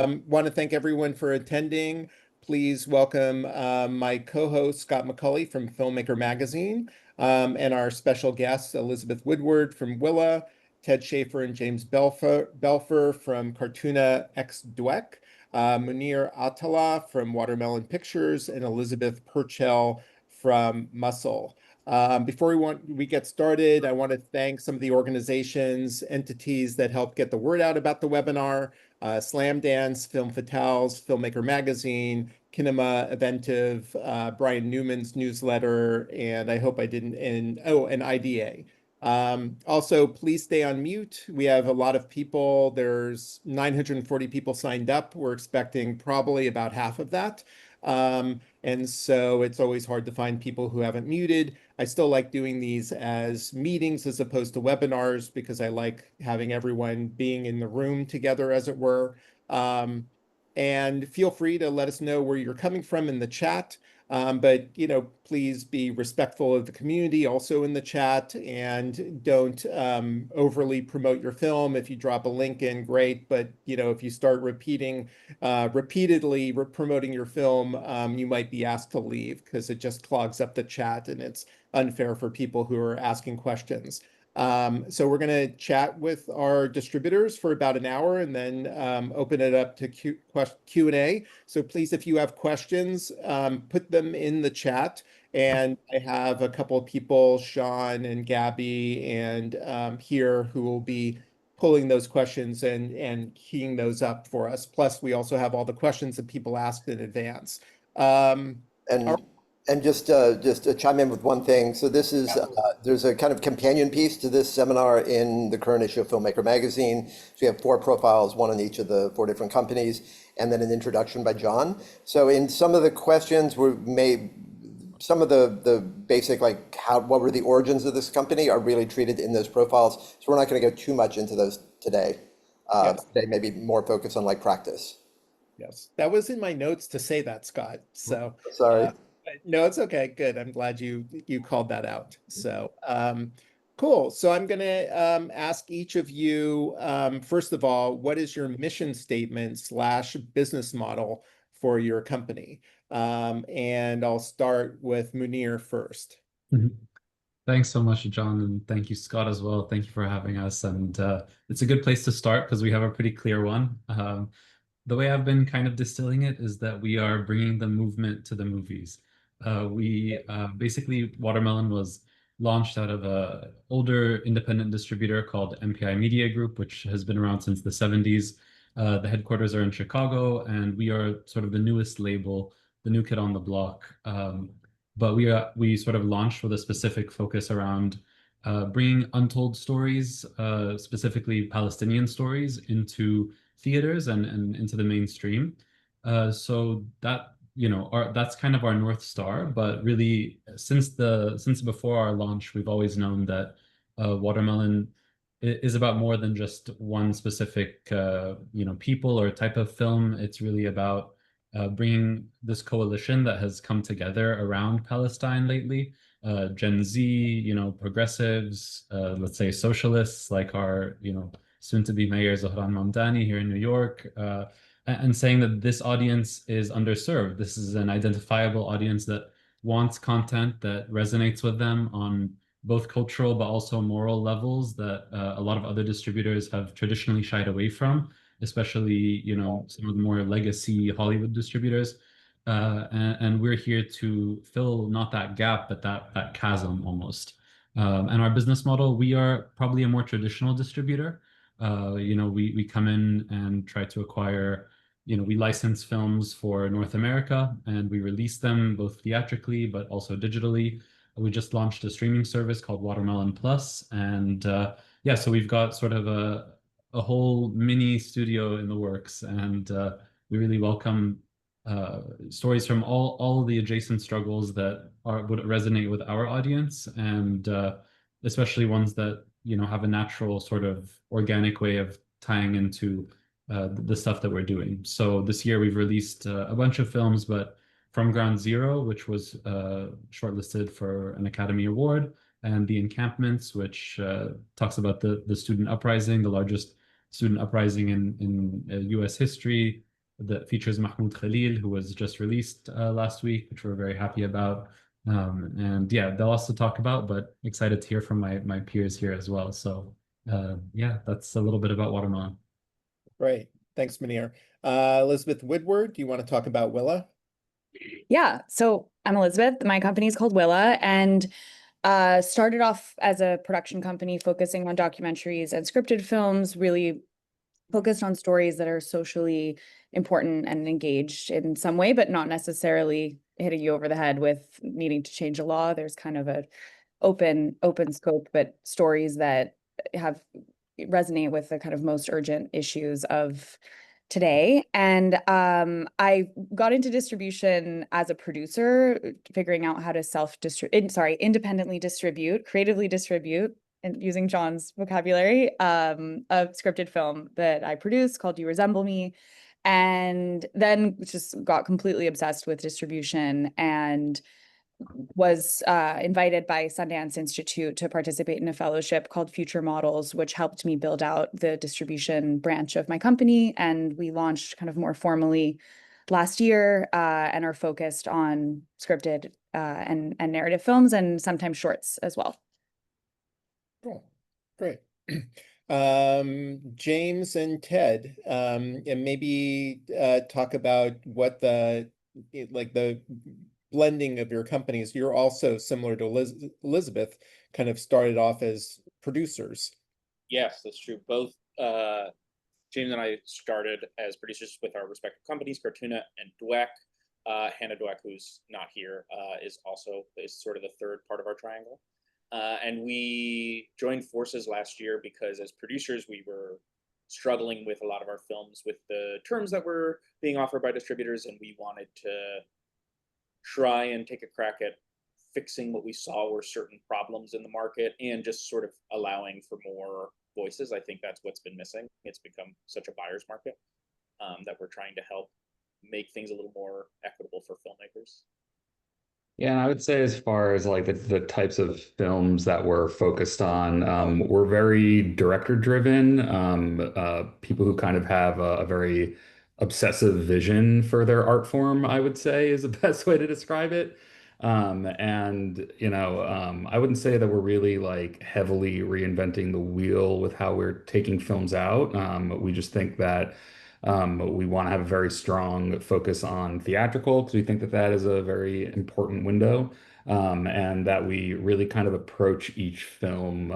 Want to thank everyone for attending. Please welcome my co-host Scott McCulley from Filmmaker Magazine, and our special guests Elizabeth Woodward from Willa, Ted Schaefer and James Belfer from Cartuna x Dweck, Munir Atala from Watermelon Pictures, and Elizabeth Purchell from Muscle. Before we get started, I want to thank some of the organizations, entities that helped get the word out about the webinar. Slam Dance, Film Fatales, Filmmaker Magazine, Kinema, Inventive, Brian Newman's newsletter, and I hope I didn't, and IDA. Also, please stay on mute. We have a lot of people. There's 940 people signed up. We're expecting probably about half of that. And so it's always hard to find people who haven't muted. I still like doing these as meetings as opposed to webinars because I like having everyone being in the room together, as it were. And feel free to let us know where you're coming from in the chat. But please be respectful of the community also in the chat, and don't overly promote your film. If you drop a link in, great. But if you start repeatedly promoting your film, you might be asked to leave because it just clogs up the chat and it's unfair for people who are asking questions. So we're going to chat with our distributors for about an hour and then open it up to Q&A. So please, if you have questions, put them in the chat. And I have a couple of people, Sean and Gabby, and here who will be pulling those questions and keying those up for us. Plus, we also have all the questions that people asked in advance. And and just to chime in with one thing. So this is there's a kind of companion piece to this seminar in the current issue of Filmmaker Magazine. So we have 4 profiles, one on each of the 4 different companies, and then an introduction by John. So in some of the questions some of the basic, like what were the origins of this company, are really treated in those profiles. So we're not going to go too much into those today. Yes. Today maybe more focused on like practice. Yes, that was in my notes to say that, Scott. So Sorry. no, it's okay. Good. I'm glad you called that out. So cool. So I'm gonna ask each of you, first of all, what is your mission statement / business model for your company? And I'll start with Munir first. Mhm. Thanks so much, John, and thank you, Scott, as well. Thank you for having us. And it's a good place to start because we have a pretty clear one. The way I've been kind of distilling it is that we are bringing the movement to the movies. We basically, Watermelon was launched out of an older independent distributor called MPI Media Group, which has been around since the 70s. The headquarters are in Chicago, and we are sort of the newest label, the new kid on the block. But we sort of launched with a specific focus around bringing untold stories, specifically Palestinian stories, into theaters and into the mainstream. So that that's kind of our North Star. But really, since before our launch, we've always known that Watermelon is about more than just one specific people or type of film. It's really about bringing this coalition that has come together around Palestine lately. Gen Z, progressives, let's say socialists, like our, soon-to-be mayor Zohran Mamdani here in New York, and saying that this audience is underserved. This is an identifiable audience that wants content that resonates with them on both cultural but also moral levels that a lot of other distributors have traditionally shied away from, especially some of the more legacy Hollywood distributors. And we're here to fill not that gap, but that chasm almost. And our business model, we are probably a more traditional distributor. We come in and try to acquire, we license films for North America and we release them both theatrically but also digitally. We just launched a streaming service called Watermelon Plus, and yeah, so we've got sort of a whole mini studio in the works, and we really welcome stories from all the adjacent struggles that would resonate with our audience, and especially ones that have a natural sort of organic way of tying into the stuff that we're doing. So this year we've released a bunch of films, but from Ground Zero, which was shortlisted for an Academy Award, and The Encampments, which talks about the student uprising, the largest student uprising in US history, that features Mahmoud Khalil, who was just released last week, which we're very happy about. And yeah, they'll also talk about, but excited to hear from my peers here as well. So yeah, that's a little bit about what I'm on. Great. Thanks, Munir. Elizabeth Woodward, do you want to talk about Willa? Yeah, so I'm Elizabeth. My company is called Willa, and started off as a production company focusing on documentaries and scripted films, really focused on stories that are socially important and engaged in some way, but not necessarily hitting you over the head with needing to change a law. There's kind of a open scope, but stories that have resonate with the kind of most urgent issues of today. And I got into distribution as a producer, figuring out how to independently distribute, creatively distribute, and using John's vocabulary, a scripted film that I produced called You Resemble Me. And then just got completely obsessed with distribution and was invited by Sundance Institute to participate in a fellowship called Future Models, which helped me build out the distribution branch of my company. And we launched kind of more formally last year, and are focused on scripted and narrative films and sometimes shorts as well. Cool. Great. James and Ted, and maybe talk about what the blending of your companies. You're also similar to Elizabeth, kind of started off as producers. Yes, that's true. Both James and I started as producers with our respective companies, Cartuna and Dweck. Hannah Dweck, who's not here, is sort of the third part of our triangle. And we joined forces last year because as producers, we were struggling with a lot of our films with the terms that were being offered by distributors, and we wanted to try and take a crack at fixing what we saw were certain problems in the market and just sort of allowing for more voices. I think that's what's been missing. It's become such a buyer's market that we're trying to help make things a little more equitable for filmmakers. Yeah, and I would say as far as like the types of films that we're focused on, we're very director driven. People who kind of have a very obsessive vision for their art form, I would say is the best way to describe it. And I wouldn't say that we're really like heavily reinventing the wheel with how we're taking films out. We just think that we want to have a very strong focus on theatrical because we think that that is a very important window, and that we really kind of approach each film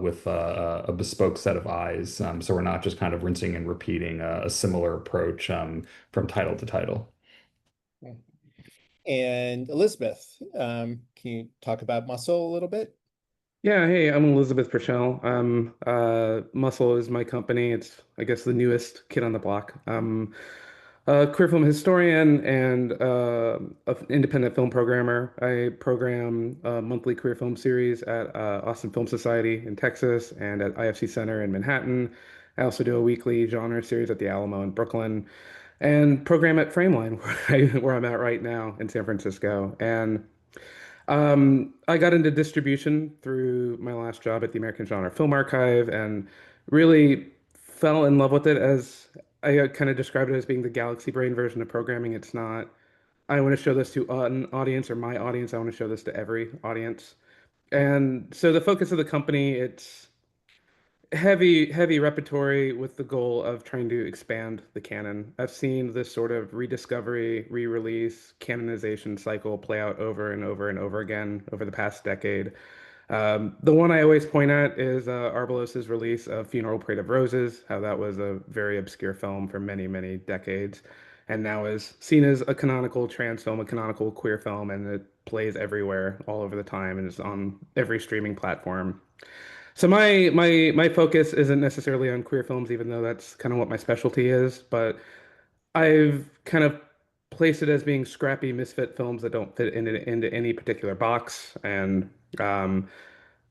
with a bespoke set of eyes. So we're not just kind of rinsing and repeating a similar approach from title to title. And Elizabeth, can you talk about Muscle a little bit? Yeah, hey, I'm Elizabeth Purcell. Muscle is my company. It's, I guess, the newest kid on the block. I'm a queer film historian and an independent film programmer. I program a monthly queer film series at Austin Film Society in Texas and at IFC Center in Manhattan. I also do a weekly genre series at the Alamo in Brooklyn and program at Frameline, where I'm at right now in San Francisco. And I got into distribution through my last job at the American Genre Film Archive and really fell in love with it as I kind of described it as being the galaxy brain version of programming. It's not, I want to show this to an audience or my audience. I want to show this to every audience. And so the focus of the company, it's heavy repertory with the goal of trying to expand the canon. I've seen this sort of rediscovery, re-release, canonization cycle play out over and over and over again over the past decade. The one I always point at is Arbalos's release of Funeral Parade of Roses, how that was a very obscure film for many, many decades, and now is seen as a canonical trans film, a canonical queer film, and it plays everywhere, all over the time, and is on every streaming platform. So my focus isn't necessarily on queer films, even though that's kind of what my specialty is, but I've kind of placed it as being scrappy misfit films that don't fit into any particular box, and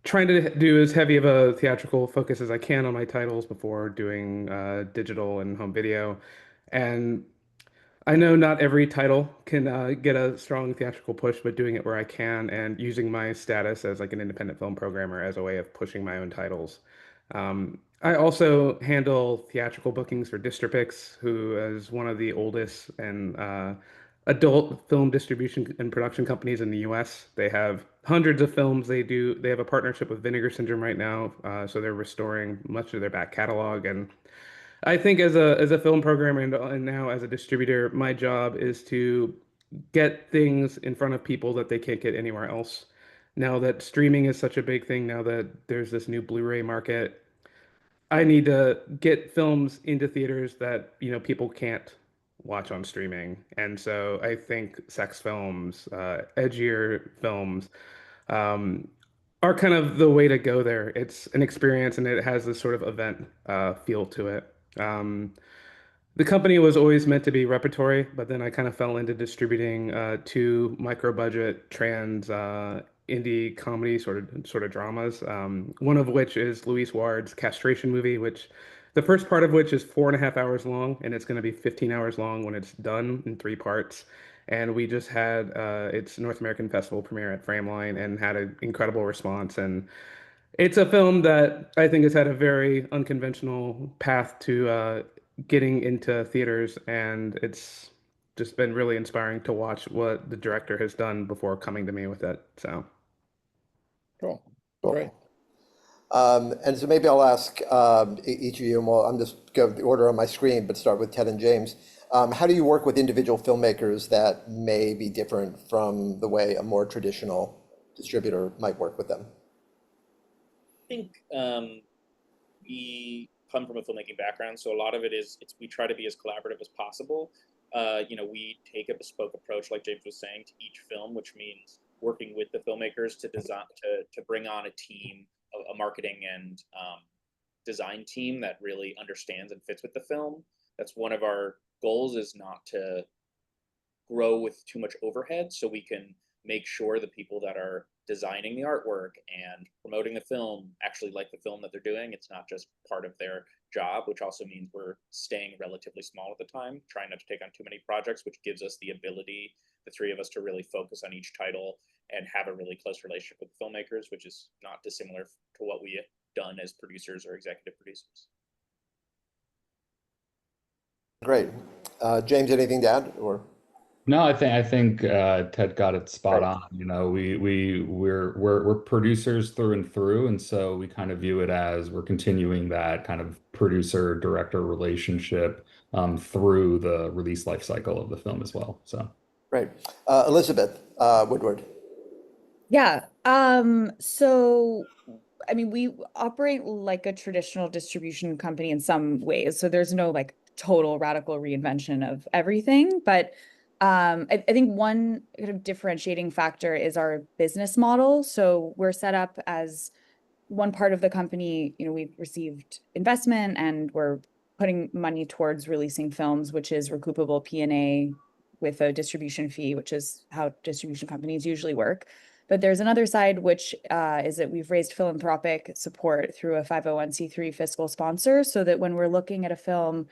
trying to do as heavy of a theatrical focus as I can on my titles before doing digital and home video. And I know not every title can get a strong theatrical push, but doing it where I can and using my status as like an independent film programmer as a way of pushing my own titles. I also handle theatrical bookings for Distributors, who is one of the oldest and adult film distribution and production companies in the US. They have hundreds of films they do. They have a partnership with Vinegar Syndrome right now, so they're restoring much of their back catalog. And I think as a film programmer and now as a distributor, my job is to get things in front of people that they can't get anywhere else. Now that streaming is such a big thing, now that there's this new Blu-ray market, I need to get films into theaters that, people can't watch on streaming. And so I think sex films, edgier films, um, are kind of the way to go there. It's an experience and it has this sort of event feel to it. The company was always meant to be repertory, but then I kind of fell into distributing two micro-budget trans indie comedy sort of dramas. One of which is Louise Ward's castration movie, which the first part of which is 4.5 hours long, and it's going to be 15 hours long when it's done in 3 parts. And we just had its North American Festival premiere at Frameline and had an incredible response. And it's a film that I think has had a very unconventional path to getting into theaters, and it's just been really inspiring to watch what the director has done before coming to me with it. So, Cool. Cool. Great. And so maybe I'll ask each of you, and I'm just go the order on my screen, but start with Ted and James. How do you work with individual filmmakers that may be different from the way a more traditional distributor might work with them? I think we come from a filmmaking background, so a lot of it is we try to be as collaborative as possible. We take a bespoke approach, like James was saying, to each film, which means working with the filmmakers to design to bring on a team, a marketing and design team that really understands and fits with the film. That's one of our goals, is not to grow with too much overhead, so we can make sure the people that are designing the artwork and promoting the film actually like the film that they're doing. It's not just part of their job, which also means we're staying relatively small at the time, trying not to take on too many projects, which gives us the ability, the three of us, to really focus on each title and have a really close relationship with the filmmakers, which is not dissimilar to what we have done as producers or executive producers. Great. James, anything to add, or? No, I think Ted got it spot Great. on. We're producers through and through, and so we kind of view it as we're continuing that kind of producer director relationship through the release life cycle of the film as well. So Great. Elizabeth Woodward. Yeah. So I mean, we operate like a traditional distribution company in some ways. So there's no like total radical reinvention of everything. But I think one kind of differentiating factor is our business model. So we're set up as one part of the company, we've received investment and we're putting money towards releasing films, which is recoupable P&A with a distribution fee, which is how distribution companies usually work. But there's another side, which is that we've raised philanthropic support through a 501c3 fiscal sponsor, so that when we're looking at a film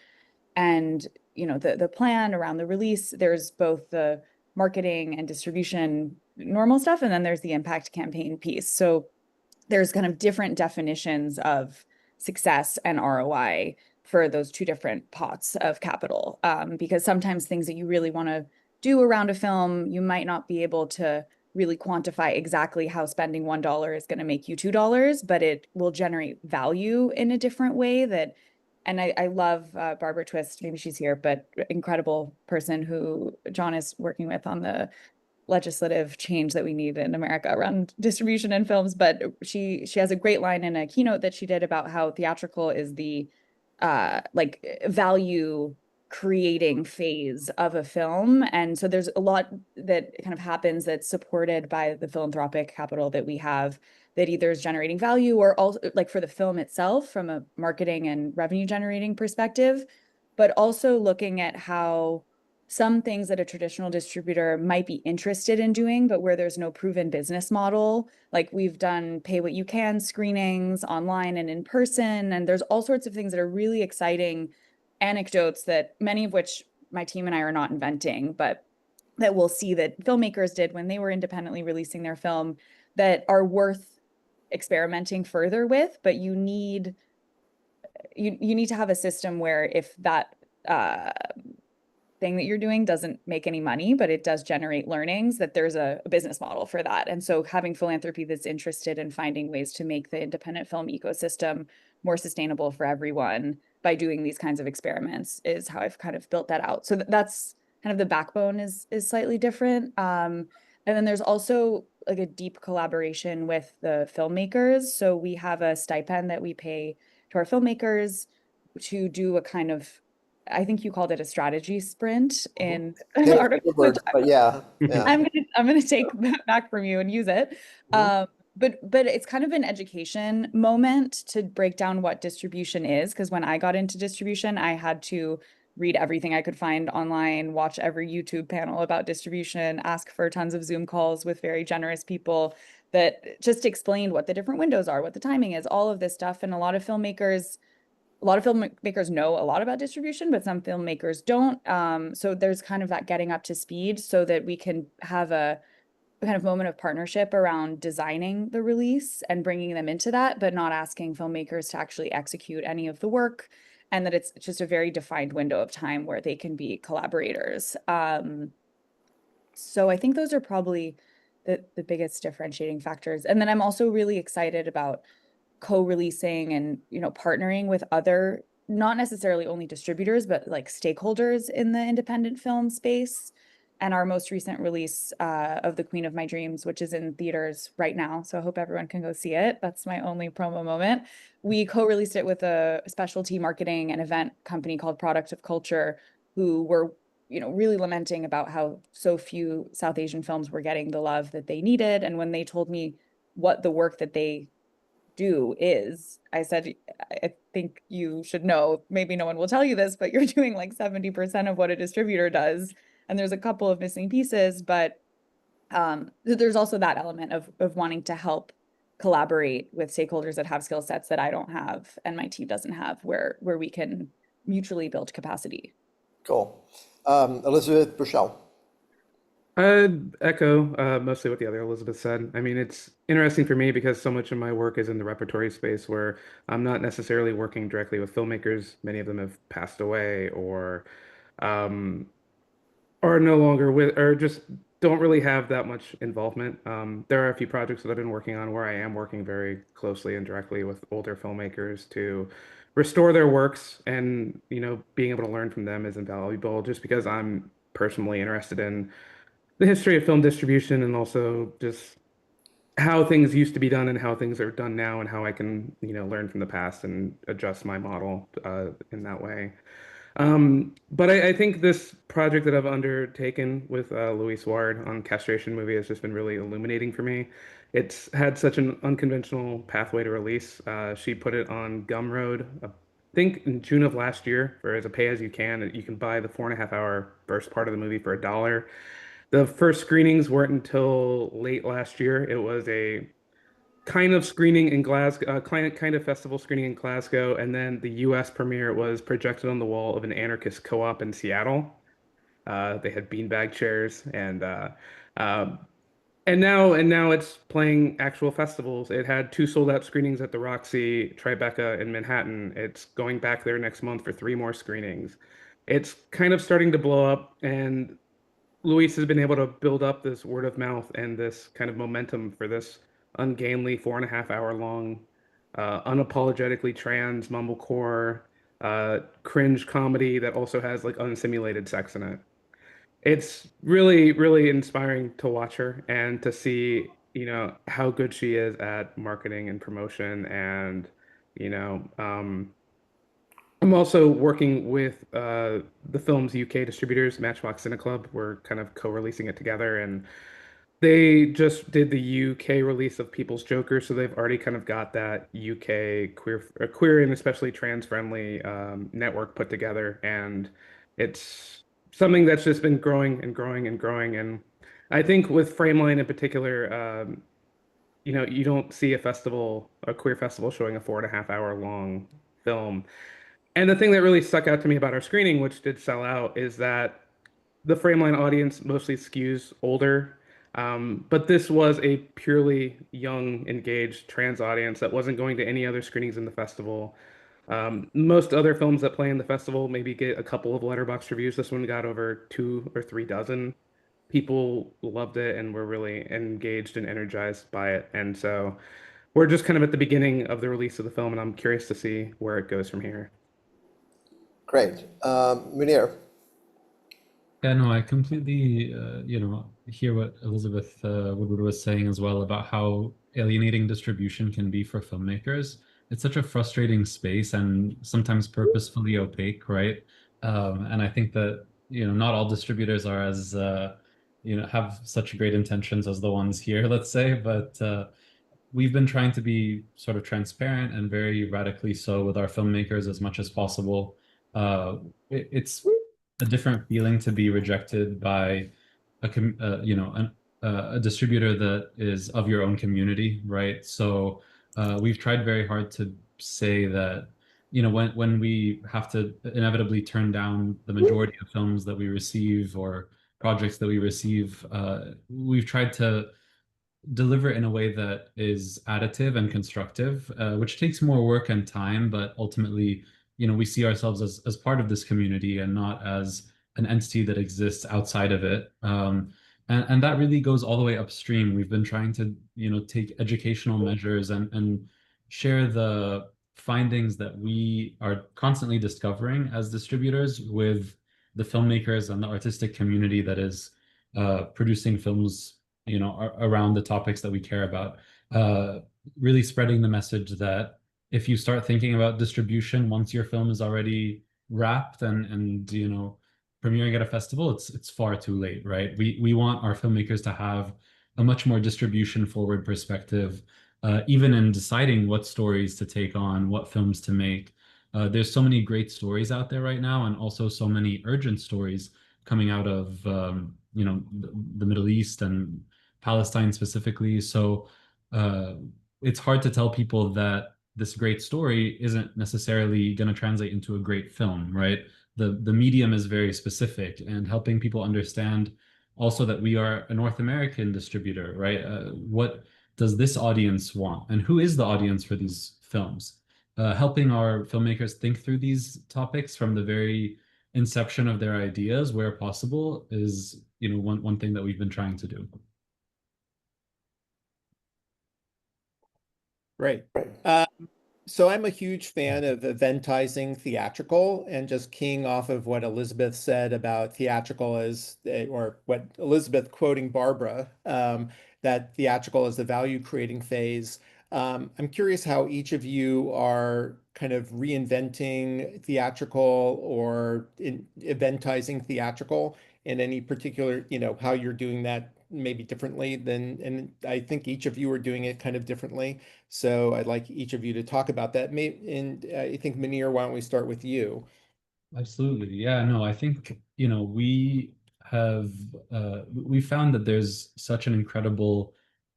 and the plan around the release, there's both the marketing and distribution normal stuff, and then there's the impact campaign piece. So there's kind of different definitions of success and ROI for those two different pots of capital, because sometimes things that you really want to do around a film, you might not be able to really quantify exactly how spending $1 is going to make you $2, but it will generate value in a different way and I love Barbara Twist, maybe she's here, but incredible person who John is working with on the legislative change that we need in America around distribution and films. But she has a great line in a keynote that she did about how theatrical is the like value creating phase of a film. And so there's a lot that kind of happens that's supported by the philanthropic capital that we have, that either is generating value or also like for the film itself from a marketing and revenue generating perspective, but also looking at how some things that a traditional distributor might be interested in doing, but where there's no proven business model. Like we've done pay what you can screenings online and in person, and there's all sorts of things that are really exciting anecdotes, that many of which my team and I are not inventing, but that we'll see that filmmakers did when they were independently releasing their film, that are worth experimenting further with. But you need you need to have a system where if that thing that you're doing doesn't make any money, but it does generate learnings, that there's a business model for that. And so having philanthropy that's interested in finding ways to make the independent film ecosystem more sustainable for everyone by doing these kinds of experiments is how I've kind of built that out. So that's kind of the backbone is slightly different. And then there's also like a deep collaboration with the filmmakers. So we have a stipend that we pay to our filmmakers to do a kind of, I think you called it a strategy sprint in an Yeah, article. good word, but yeah. I'm gonna take that back from you and use it. But it's kind of an education moment to break down what distribution is, because when I got into distribution, I had to read everything I could find online, watch every YouTube panel about distribution, ask for tons of Zoom calls with very generous people that just explained what the different windows are, what the timing is, all of this stuff. And a lot of filmmakers know a lot about distribution, but some filmmakers don't. So there's kind of that getting up to speed so that we can have a kind of moment of partnership around designing the release and bringing them into that, but not asking filmmakers to actually execute any of the work, and that it's just a very defined window of time where they can be collaborators. So I think those are probably the biggest differentiating factors. And then I'm also really excited about co-releasing and, partnering with other, not necessarily only distributors, but like stakeholders in the independent film space. And our most recent release of The Queen of My Dreams, which is in theaters right now. So I hope everyone can go see it. That's my only promo moment. We co-released it with a specialty marketing and event company called Product of Culture, who were, really lamenting about how so few South Asian films were getting the love that they needed. And when they told me what the work that they do is, I said, I think you should know, maybe no one will tell you this, but you're doing like 70% of what a distributor does. And there's a couple of missing pieces, but there's also that element of wanting to help collaborate with stakeholders that have skill sets that I don't have and my team doesn't have, where we can mutually build capacity. Cool. Elizabeth Burchell. I'd echo mostly what the other Elizabeth said. I mean, it's interesting for me because so much of my work is in the repertory space where I'm not necessarily working directly with filmmakers. Many of them have passed away um, or no longer with, or just don't really have that much involvement. There are a few projects that I've been working on where I am working very closely and directly with older filmmakers to restore their works, and being able to learn from them is invaluable just because I'm personally interested in the history of film distribution and also just how things used to be done and how things are done now and how I can, learn from the past and adjust my model in that way. But I think this project that I've undertaken with Louise Ward on Castration Movie has just been really illuminating for me. It's had such an unconventional pathway to release. She put it on Gumroad, I think in June of last year, for as a pay as you can. You can buy the 4.5 hour first part of the movie for $1. The first screenings weren't until late last year. It was a kind of screening in Glasgow, kind of festival screening in Glasgow, and then the U.S. premiere was projected on the wall of an anarchist co-op in Seattle. They had beanbag chairs, um, and now it's playing actual festivals. It had 2 sold-out screenings at the Roxy Tribeca in Manhattan. It's going back there next month for 3 more screenings. It's kind of starting to blow up, and Luis has been able to build up this word of mouth and this kind of momentum for this ungainly 4.5 hour long, unapologetically trans mumblecore, cringe comedy that also has like unsimulated sex in it. It's really, really inspiring to watch her and to see, how good she is at marketing and promotion. And, you know, um, I'm also working with the film's UK distributors, Matchbox Cineclub. We're kind of co-releasing it together, and they just did the UK release of People's Joker, so they've already kind of got that UK queer and especially trans-friendly network put together, and it's something that's just been growing and growing and growing. And I think with Frameline in particular, you don't see a queer festival showing a 4.5 hour long film. And the thing that really stuck out to me about our screening, which did sell out, is that the Frameline audience mostly skews older. But this was a purely young, engaged trans audience that wasn't going to any other screenings in the festival. Most other films that play in the festival maybe get a couple of letterbox reviews. This one got over 2 or 3 dozen. People loved it and were really engaged and energized by it. And so we're just kind of at the beginning of the release of the film, and I'm curious to see where it goes from here. Great. Munir. Yeah, no, I completely, hear what Elizabeth Woodward was saying as well about how alienating distribution can be for filmmakers. It's such a frustrating space and sometimes purposefully opaque, right? And I think that, not all distributors are as, have such great intentions as the ones here, let's say, but we've been trying to be sort of transparent and very radically so with our filmmakers as much as possible. It's a different feeling to be rejected by a distributor that is of your own community, right? So we've tried very hard to say that, when we have to inevitably turn down the majority of films that we receive or projects that we receive, we've tried to deliver in a way that is additive and constructive, which takes more work and time, but ultimately, we see ourselves as part of this community and not as an entity that exists outside of it. And that really goes all the way upstream. We've been trying to, take educational measures and share the findings that we are constantly discovering as distributors with the filmmakers and the artistic community that is producing films around the topics that we care about, really spreading the message that if you start thinking about distribution once your film is already wrapped and premiering at a festival, it's far too late, right? We want our filmmakers to have a much more distribution forward perspective, even in deciding what stories to take on, what films to make. There's so many great stories out there right now, and also so many urgent stories coming out of the Middle East and Palestine specifically. So it's hard to tell people that this great story isn't necessarily going to translate into a great film, right? The medium is very specific, and helping people understand also that we are a North American distributor, right? What does this audience want, and who is the audience for these films? Helping our filmmakers think through these topics from the very inception of their ideas where possible is, one thing that we've been trying to do. Right. So I'm a huge fan of eventizing theatrical, and just keying off of what Elizabeth said about theatrical as, or what Elizabeth quoting Barbara, that theatrical is the value creating phase. I'm curious how each of you are kind of reinventing theatrical or eventizing theatrical in any particular, how you're doing that maybe differently and I think each of you are doing it kind of differently. So I'd like each of you to talk about that. And I think Munir, why don't we start with you? Absolutely. Yeah, no, I think, have we found that there's such an incredible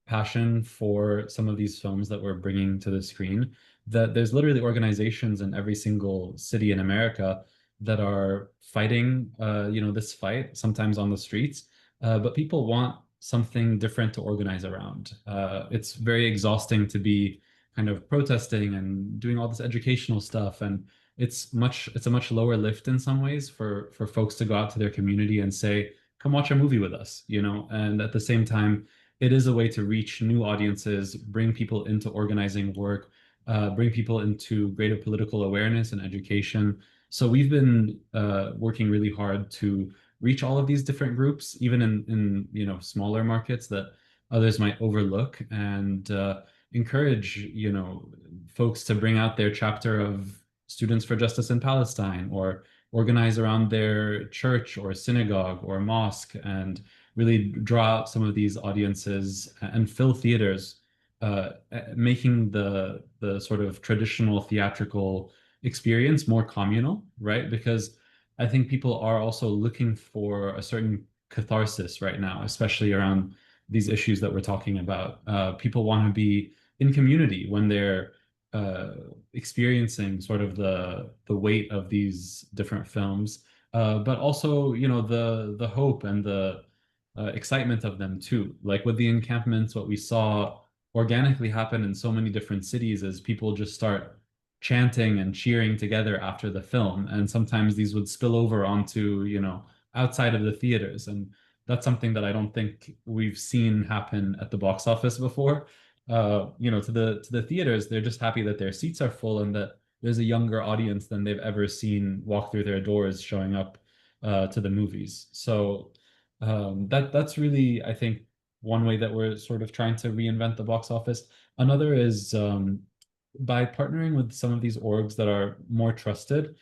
passion for some of these films that we're bringing to the screen, that there's literally organizations in every single city in America that are fighting, this fight, sometimes on the streets, but people want something different to organize around. It's very exhausting to be kind of protesting and doing all this educational stuff, and it's a much lower lift in some ways for folks to go out to their community and say, come watch a movie with us, and at the same time, it is a way to reach new audiences, bring people into organizing work, bring people into greater political awareness and education. So we've been working really hard to reach all of these different groups, even in smaller markets that others might overlook, and encourage folks to bring out their chapter of Students for Justice in Palestine, or organize around their church or synagogue or mosque, and really draw out some of these audiences and fill theaters, making the sort of traditional theatrical experience more communal, right? Because I think people are also looking for a certain catharsis right now, especially around these issues that we're talking about. People want to be in community when they're experiencing sort of the weight of these different films, but also the hope and the excitement of them too. Like with the encampments, what we saw organically happen in so many different cities is people just start chanting and cheering together after the film. And sometimes these would spill over onto, you know, outside of the theaters. And that's something that I don't think we've seen happen at the box office before. You know, to the theaters, they're just happy that their seats are full and that there's a younger audience than they've ever seen walk through their doors showing up to the movies. So that's really, I think, one way that we're sort of trying to reinvent the box office. Another is by partnering with some of these orgs that are more trusted.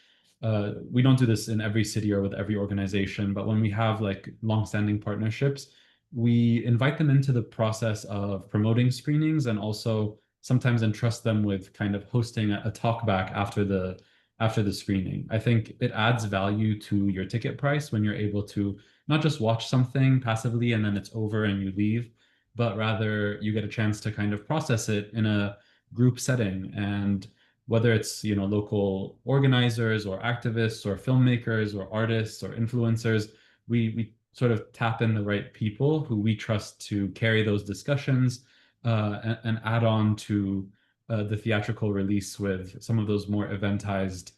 We don't do this in every city or with every organization, but when we have like longstanding partnerships, we invite them into the process of promoting screenings and also sometimes entrust them with kind of hosting a talk back after the screening. I think it adds value to your ticket price when you're able to not just watch something passively and then it's over and you leave, but rather you get a chance to kind of process it in a group setting. And whether it's, you know, local organizers or activists or filmmakers or artists or influencers, we sort of tap in the right people who we trust to carry those discussions and add on to the theatrical release with some of those more eventized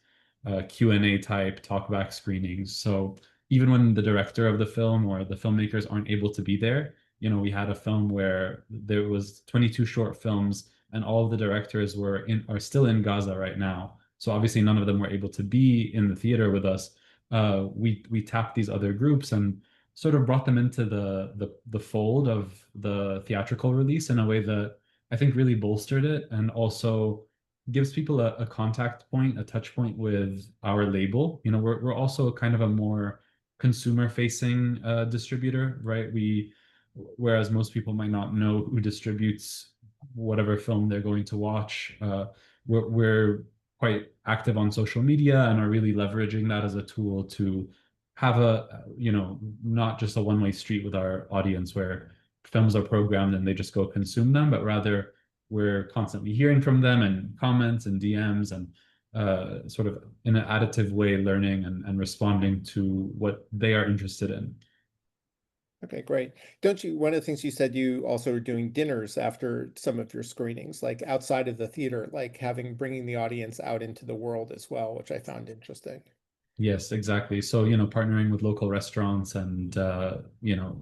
Q&A type talkback screenings. So even when the director of the film or the filmmakers aren't able to be there, you know, we had a film where there was 22 short films and all of the directors are still in Gaza right now. So obviously none of them were able to be in the theater with us. We tapped these other groups and sort of brought them into the fold of the theatrical release in a way that I think really bolstered it and also gives people a contact point, a touch point with our label. You know, we're also kind of a more consumer facing distributor, right? Whereas most people might not know who distributes whatever film they're going to watch, we're quite active on social media and are really leveraging that as a tool to have a, you know, not just a one-way street with our audience where films are programmed and they just go consume them, but rather we're constantly hearing from them and comments and DMs and sort of in an additive way learning and responding to what they are interested in. Okay, great. One of the things you said, you also are doing dinners after some of your screenings, like outside of the theater, like bringing the audience out into the world as well, which I found interesting. Yes, exactly. So, you know, partnering with local restaurants and, you know,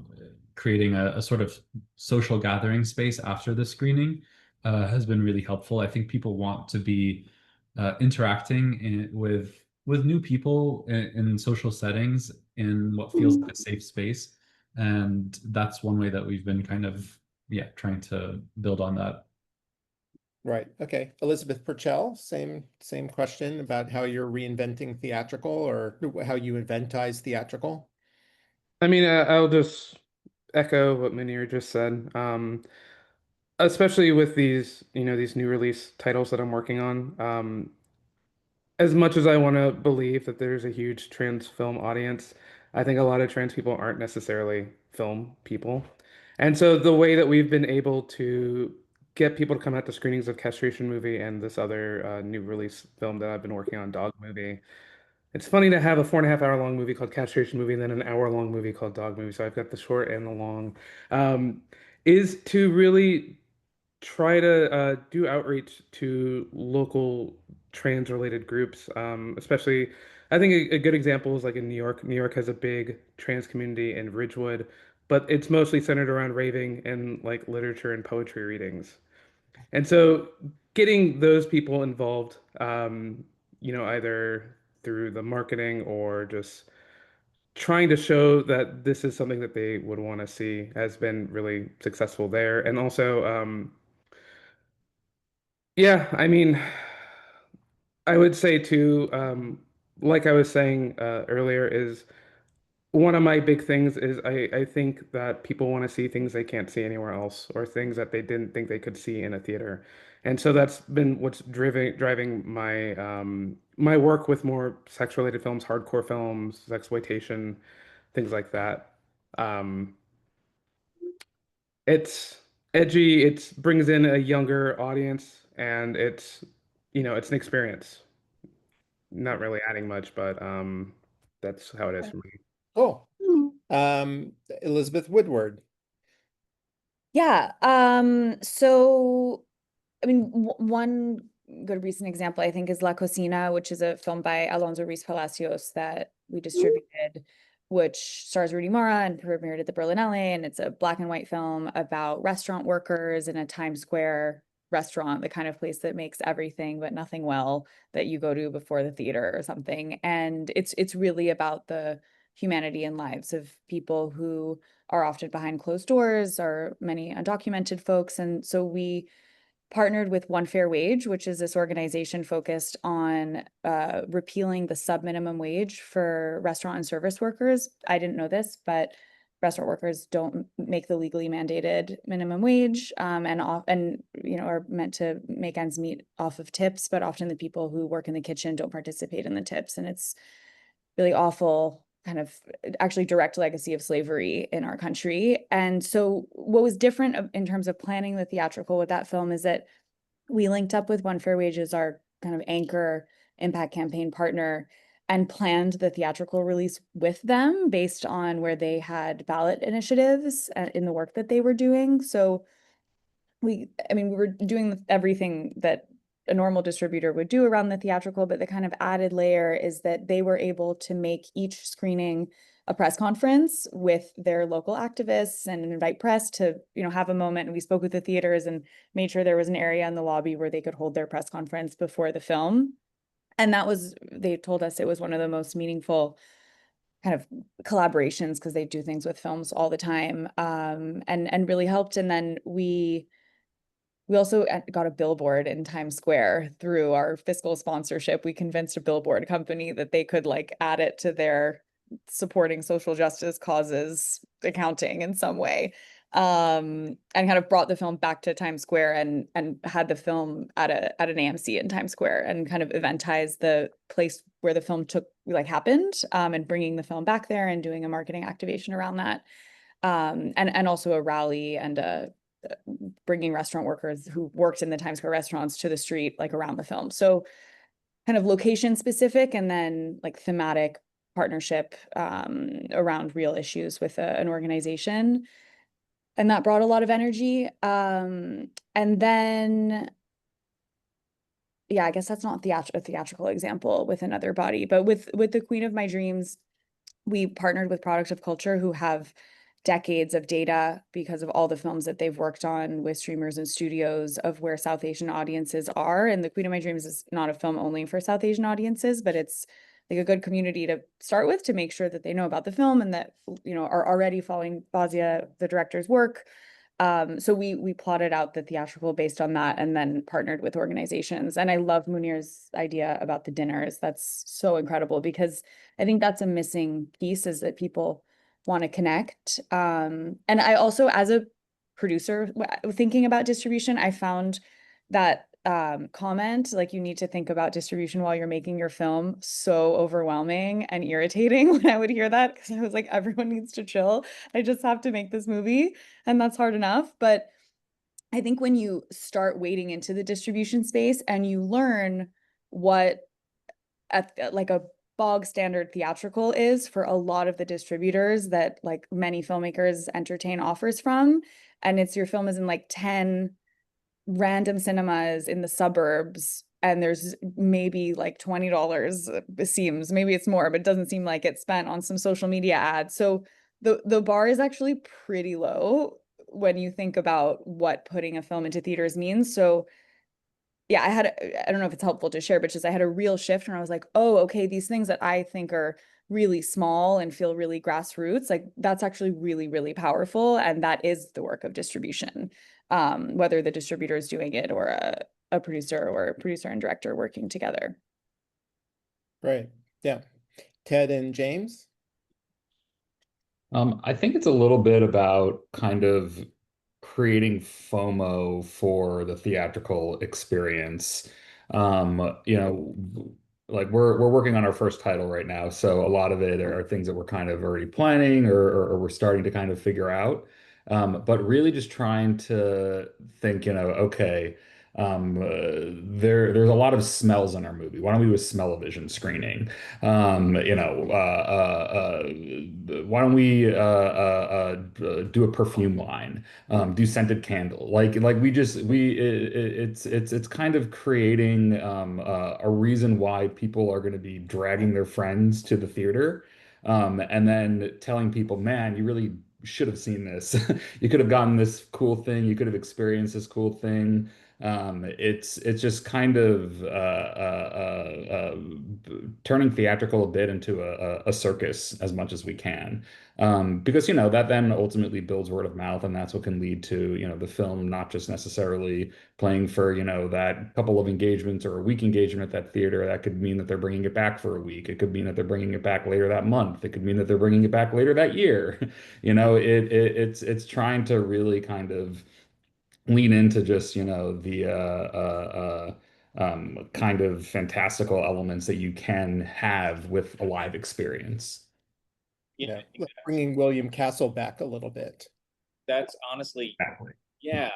creating a sort of social gathering space after the screening has been really helpful. I think people want to be interacting with new people in social settings in what feels like a safe space. And that's one way that we've been kind of, yeah, trying to build on that. Right. Okay. Elizabeth Purcell, same question about how you're reinventing theatrical or how you inventize theatrical. I mean, I'll just echo what Munir just said. Especially with these, you know, these new release titles that I'm working on. As much as I want to believe that there's a huge trans film audience, I think a lot of trans people aren't necessarily film people. And so the way that we've been able to get people to come out to screenings of Castration Movie and this other new release film that I've been working on, Dog Movie. It's funny to have a 4.5 hour long movie called Castration Movie and then an hour long movie called Dog Movie. So I've got the short and the long. Is to really try to do outreach to local trans related groups, especially I think a good example is like in New York. New York has a big trans community in Ridgewood, but it's mostly centered around raving and like literature and poetry readings. And so getting those people involved, you know, either through the marketing or just trying to show that this is something that they would want to see has been really successful there. And also, yeah, I mean, I would say too, like I was saying earlier, is one of my big things is I think that people want to see things they can't see anywhere else or things that they didn't think they could see in a theater. And so that's been what's driving my my work with more sex related films, hardcore films, exploitation, things like that. Um, it's edgy, it brings in a younger audience, and it's, you know, it's an experience. Not really adding much, but that's how it is for me. Cool. Elizabeth Woodward. Yeah. So, I mean, one good recent example, I think, is La Cocina, which is a film by Alonso Ruiz Palacios that we distributed, which stars Rudy Mara and premiered at the Berlinale. And it's a black and white film about restaurant workers in a Times Square restaurant, the kind of place that makes everything but nothing well, that you go to before the theater or something. And it's really about the humanity and lives of people who are often behind closed doors, or many undocumented folks. And so we partnered with One Fair Wage, which is this organization focused on repealing the sub-minimum wage for restaurant and service workers. I didn't know this, but restaurant workers don't make the legally mandated minimum wage, and are meant to make ends meet off of tips, but often the people who work in the kitchen don't participate in the tips. And it's really awful, kind of actually direct legacy of slavery in our country. And so what was different in terms of planning the theatrical with that film is that we linked up with One Fair Wage as our kind of anchor impact campaign partner, and planned the theatrical release with them based on where they had ballot initiatives in the work that they were doing. So we were doing everything that a normal distributor would do around the theatrical, but the kind of added layer is that they were able to make each screening a press conference with their local activists and invite press to, have a moment. And we spoke with the theaters and made sure there was an area in the lobby where they could hold their press conference before the film. And they told us it was one of the most meaningful kind of collaborations, because they do things with films all the time, and really helped. And then we also got a billboard in Times Square through our fiscal sponsorship. We convinced a billboard company that they could add it to their supporting social justice causes accounting in some way. And kind of brought the film back to Times Square, and had the film at an AMC in Times Square, and kind of eventized the place where the film happened, and bringing the film back there and doing a marketing activation around that. And also a rally and bringing restaurant workers who worked in the Times Square restaurants to the street, around the film. So kind of location specific, and then thematic partnership around real issues with an organization. And that brought a lot of energy. And then, yeah, I guess that's not a theatrical example with another body, but with the Queen of My Dreams, we partnered with Product of Culture, who have decades of data because of all the films that they've worked on with streamers and studios of where South Asian audiences are. And The Queen of My Dreams is not a film only for South Asian audiences, but it's a good community to start with, to make sure that they know about the film and that, are already following Fazia, the director's work. So we plotted out the theatrical based on that, and then partnered with organizations. And I love Munir's idea about the dinners. That's so incredible, because I think that's a missing piece, is that people want to connect. And I also, as a producer, thinking about distribution, I found that comment, you need to think about distribution while you're making your film, so overwhelming and irritating when I would hear that, because I was like, everyone needs to chill. I just have to make this movie, and that's hard enough. But I think when you start wading into the distribution space and you learn what a bog standard theatrical is for a lot of the distributors that many filmmakers entertain offers from, and it's your film is in 10 random cinemas in the suburbs, and there's maybe $20, it seems, maybe it's more, but it doesn't seem like it's spent on some social media ads. So the bar is actually pretty low when you think about what putting a film into theaters means. So yeah, I don't know if it's helpful to share, but just I had a real shift when I was like, oh, okay, these things that I think are really small and feel really grassroots, that's actually really, really powerful. And that is the work of distribution, whether the distributor is doing it or a producer and director working together. Right. Yeah. Ted and James? I think it's a little bit about kind of creating FOMO for the theatrical experience. We're working on our first title right now, so a lot of it are things that we're kind of already planning, or we're starting to kind of figure out. But really just trying to think, okay, there's a lot of smells in our movie. Why don't we do a smell-o-vision screening? Why don't we do a perfume line? Do scented candle? Like we just we it's kind of creating a reason why people are going to be dragging their friends to the theater, and then telling people, man, you really should have seen this. You could have gotten this cool thing. You could have experienced this cool thing. It's just kind of turning theatrical a bit into a circus as much as we can, because that then ultimately builds word of mouth, and that's what can lead to the film not just necessarily playing for that couple of engagements or a week engagement at that theater. That could mean that they're bringing it back for a week. It could mean that they're bringing it back later that month. It could mean that they're bringing it back later that year. It's trying to really kind of lean into just the kind of fantastical elements that you can have with a live experience. Yeah, Yeah, bringing William Castle back a little bit. that's honestly, Exactly. yeah,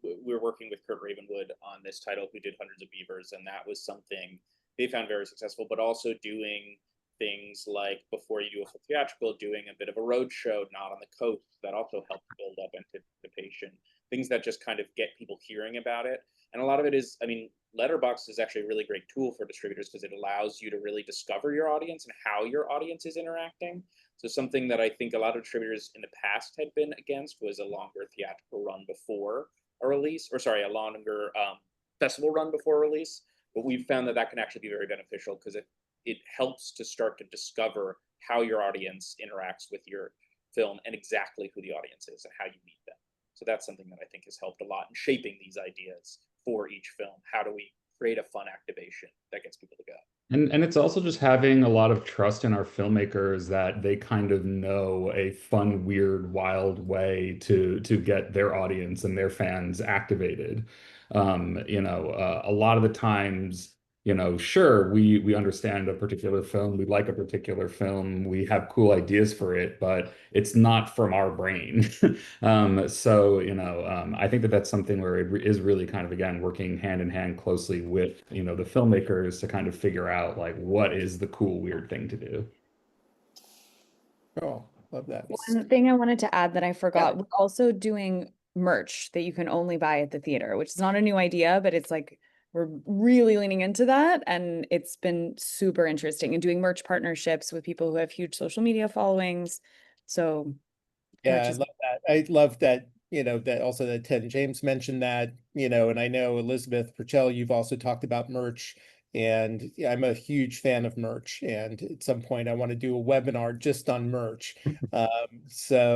we were working with Kurt Ravenwood on this title, who did Hundreds of Beavers, and that was something they found very successful, but also doing things like, before you do a full theatrical, doing a bit of a road show, not on the coast, that also helps build up anticipation. Things that just kind of get people hearing about it. And a lot of it is, I mean, Letterboxd is actually a really great tool for distributors because it allows you to really discover your audience and how your audience is interacting. So something that I think a lot of distributors in the past had been against was a longer theatrical run before a release, or sorry, a longer festival run before a release. But we've found that can actually be very beneficial because it helps to start to discover how your audience interacts with your film and exactly who the audience is and how you meet them. So that's something that I think has helped a lot in shaping these ideas for each film. How do we create a fun activation that gets people to go? And it's also just having a lot of trust in our filmmakers that they kind of know a fun, weird, wild way to get their audience and their fans activated. A lot of the times, sure, we understand a particular film, we like a particular film, we have cool ideas for it, but it's not from our brain. I think that that's something where it is really kind of, again, working hand in hand closely with, the filmmakers to kind of figure out like what is the cool, weird thing to do. Oh, love that. One thing I wanted to add that I forgot, Yeah. we're also doing merch that you can only buy at the theater, which is not a new idea, but it's like we're really leaning into that, and it's been super interesting, and doing merch partnerships with people who have huge social media followings. So Yeah, merch I is love that. I love that, that also that Ted and James mentioned that, and I know Elizabeth Purcell, you've also talked about merch, and yeah, I'm a huge fan of merch. And at some point I want to do a webinar just on merch. Because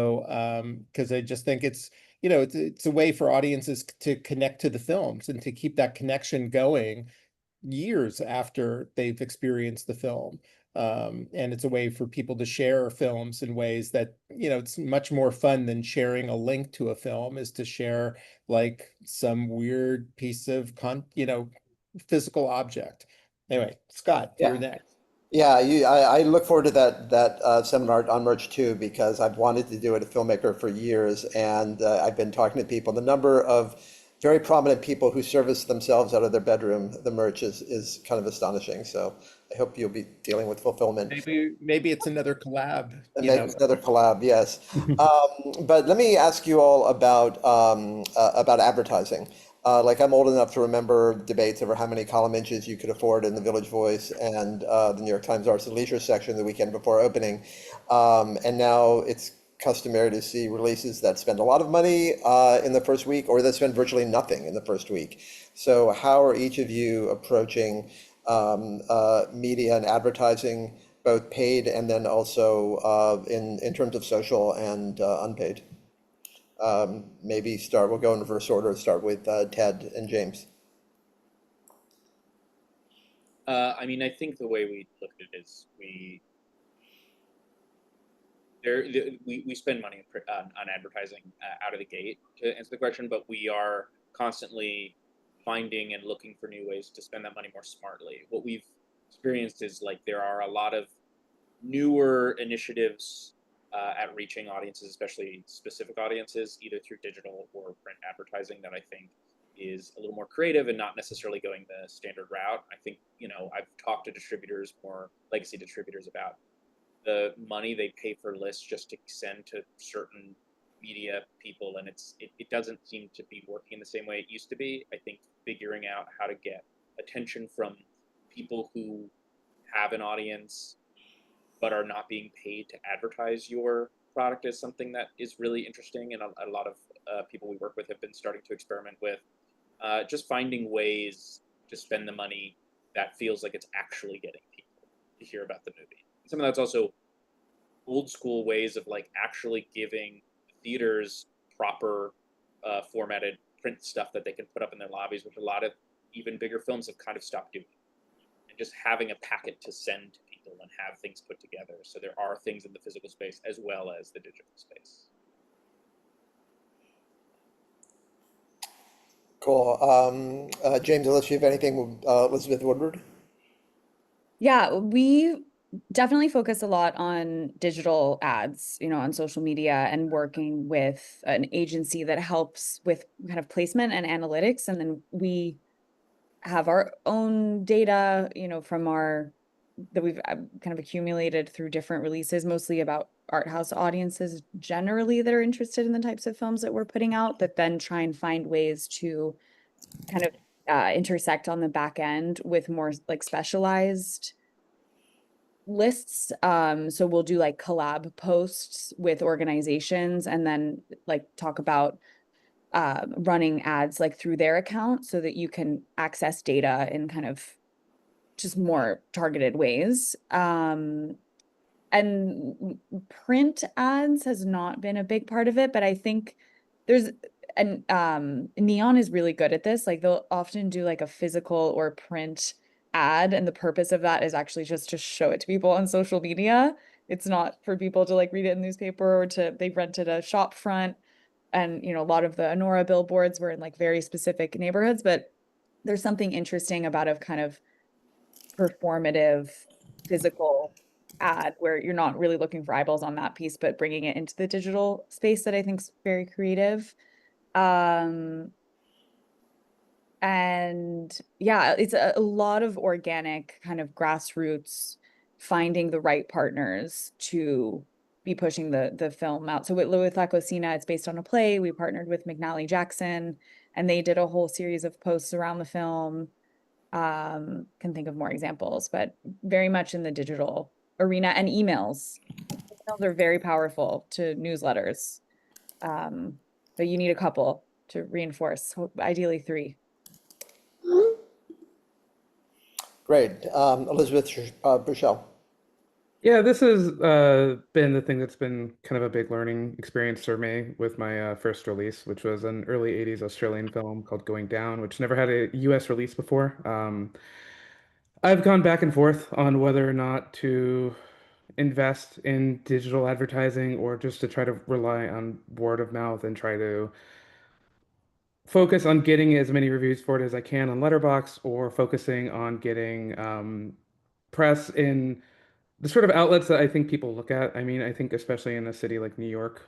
I just think it's a way for audiences to connect to the films and to keep that connection going years after they've experienced the film. And it's a way for people to share films in ways that, it's much more fun than sharing a link to a film, is to share like some weird piece of physical object. Anyway, Scott, you're Yeah. next. Yeah, I look forward to that seminar on merch too, because I've wanted to do it at Filmmaker for years, and I've been talking to people. The number of very prominent people who service themselves out of their bedroom, the merch is kind of astonishing. So I hope you'll be dealing with fulfillment. Maybe it's another collab, And maybe it's another collab, yes. But let me ask you all about advertising. Like, I'm old enough to remember debates over how many column inches you could afford in the Village Voice and the New York Times Arts and Leisure section the weekend before opening. And now it's customary to see releases that spend a lot of money in the first week, or that spend virtually nothing in the first week. So how are each of you approaching media and advertising, both paid and then also in terms of social and unpaid? Maybe we'll go in reverse order, start with Ted and James. I mean, I think the way we look at it is we spend money on advertising out of the gate, to answer the question, but we are constantly finding and looking for new ways to spend that money more smartly. What we've experienced is, like, there are a lot of newer initiatives at reaching audiences, especially specific audiences, either through digital or print advertising, that I think is a little more creative and not necessarily going the standard route. I think, I've talked to distributors, more legacy distributors, about the money they pay for lists just to send to certain media people, and it doesn't seem to be working the same way it used to be. I think figuring out how to get attention from people who have an audience but are not being paid to advertise your product is something that is really interesting, and a lot of people we work with have been starting to experiment with just finding ways to spend the money that feels like it's actually getting people to hear about the movie. Some of that's also old school ways of like actually giving theaters proper formatted print stuff that they can put up in their lobbies, which a lot of even bigger films have kind of stopped doing. And just having a packet to send to people and have things put together. So there are things in the physical space as well as the digital space. Cool. James, unless you have anything, Elizabeth Woodward? Yeah, we definitely focus a lot on digital ads, on social media, and working with an agency that helps with kind of placement and analytics. And then we have our own data, from that we've kind of accumulated through different releases, mostly about art house audiences generally that are interested in the types of films that we're putting out, that then try and find ways to kind of intersect on the back end with more like specialized lists. So we'll do like collab posts with organizations and then like talk about running ads like through their account so that you can access data in kind of just more targeted ways. And print ads has not been a big part of it, but I think there's Neon is really good at this. Like they'll often do like a physical or print ad, and the purpose of that is actually just to show it to people on social media. It's not for people to like read it in the newspaper or they've rented a shop front. And a lot of the Honora billboards were in like very specific neighborhoods, but there's something interesting about a kind of performative physical ad where you're not really looking for eyeballs on that piece, but bringing it into the digital space that I think is very creative. And yeah, it's a lot of organic kind of grassroots, finding the right partners to be pushing the film out. So with La Cocina, it's based on a play. We partnered with McNally Jackson, and they did a whole series of posts around the film. Can think of more examples, but very much in the digital arena. And emails. Emails are very powerful to newsletters. But you need a couple to reinforce, ideally 3. Great. Elizabeth Bushell. Yeah, this has been the thing that's been kind of a big learning experience for me with my first release, which was an early 80s Australian film called Going Down, which never had a US release before. I've gone back and forth on whether or not to invest in digital advertising or just to try to rely on word of mouth and try to focus on getting as many reviews for it as I can on Letterboxd, or focusing on getting press in the sort of outlets that I think people look at. I mean, I think especially in a city like New York,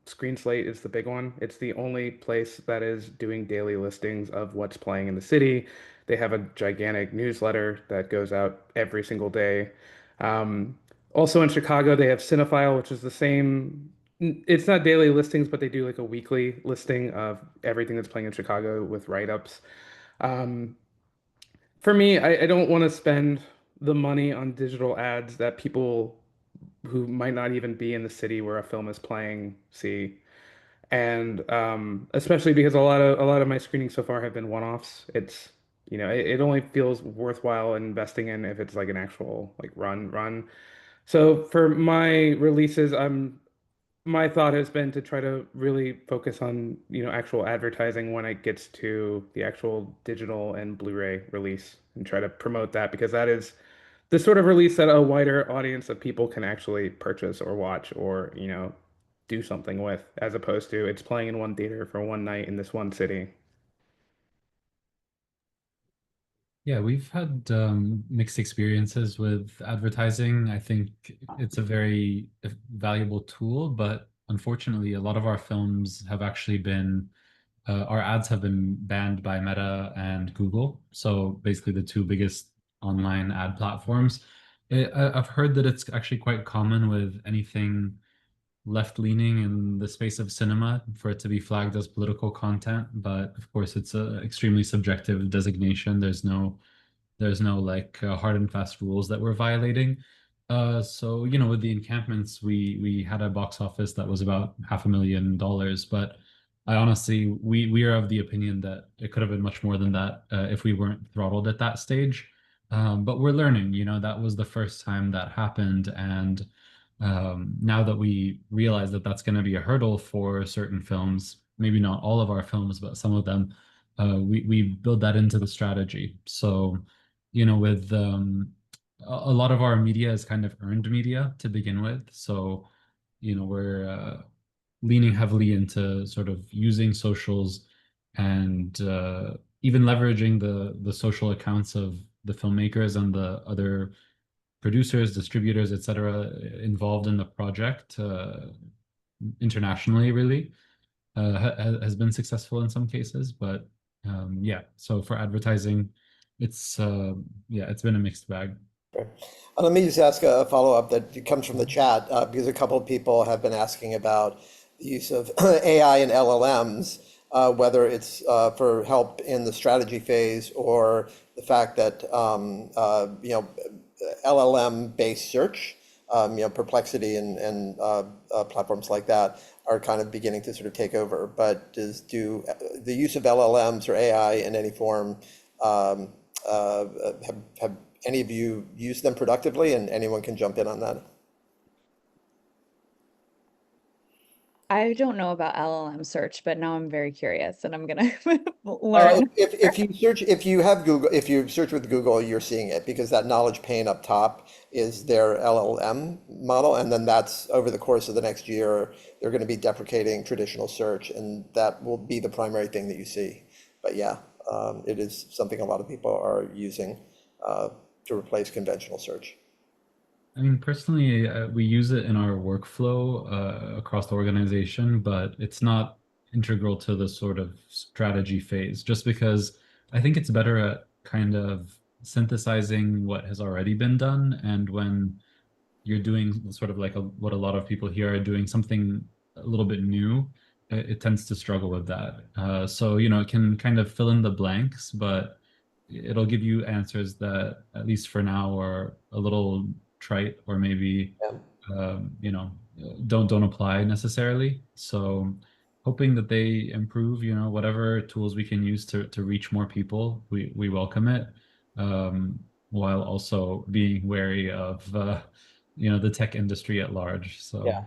Screen Slate is the big one. It's the only place that is doing daily listings of what's playing in the city. They have a gigantic newsletter that goes out every single day. Also in Chicago, they have Cinephile, which is the same. It's not daily listings, but they do like a weekly listing of everything that's playing in Chicago with write-ups. Um, for me, I don't want to spend the money on digital ads that people who might not even be in the city where a film is playing see. And especially because a lot of my screenings so far have been one-offs. It only feels worthwhile investing in if it's like an actual like run. So for my releases, my thought has been to try to really focus on, actual advertising when it gets to the actual digital and Blu-ray release, and try to promote that, because that is the sort of release that a wider audience of people can actually purchase or watch or, do something with, as opposed to it's playing in one theater for one night in this one city. Yeah, we've had mixed experiences with advertising. I think it's a very valuable tool, but unfortunately, a lot of our films have actually been our ads have been banned by Meta and Google. So basically the two biggest online ad platforms. I've heard that it's actually quite common with anything left-leaning in the space of cinema for it to be flagged as political content, but of course it's a extremely subjective designation. There's no like hard and fast rules that we're violating. So with the encampments, we had a box office that was about $500,000, but I honestly we are of the opinion that it could have been much more than that if we weren't throttled at that stage. But we're learning. That was the first time that happened, and now that we realize that that's going to be a hurdle for certain films, maybe not all of our films, but some of them, we build that into the strategy. So with a lot of our media is kind of earned media to begin with. So, we're leaning heavily into sort of using socials and even leveraging the social accounts of the filmmakers and the other producers, distributors, etc., involved in the project internationally, really has been successful in some cases. But yeah, so for advertising, it's been a mixed bag. Let me just ask a follow-up that comes from the chat, because a couple of people have been asking about the use of AI and LLMs, whether it's for help in the strategy phase or the fact that LLM-based search, Perplexity and platforms like that are kind of beginning to sort of take over. But do the use of LLMs or AI in any form have any of you used them productively? And anyone can jump in on that. I don't know about LLM search, but now I'm very curious and I'm gonna learn. If you have Google, if you search with Google, you're seeing it because that knowledge pane up top is their LLM model, and then that's over the course of the next year, they're going to be deprecating traditional search, and that will be the primary thing that you see. But yeah, it is something a lot of people are using to replace conventional search. I mean, personally, we use it in our workflow across the organization, but it's not integral to the sort of strategy phase, just because I think it's better at kind of synthesizing what has already been done. And when you're doing sort of like what a lot of people here are doing, something a little bit new, it tends to struggle with that. So, it can kind of fill in the blanks, but it'll give you answers that, at least for now, are a little trite or maybe don't apply necessarily. So hoping that they improve, whatever tools we can use to reach more people, we welcome it, while also being wary of the tech industry at large. So yeah.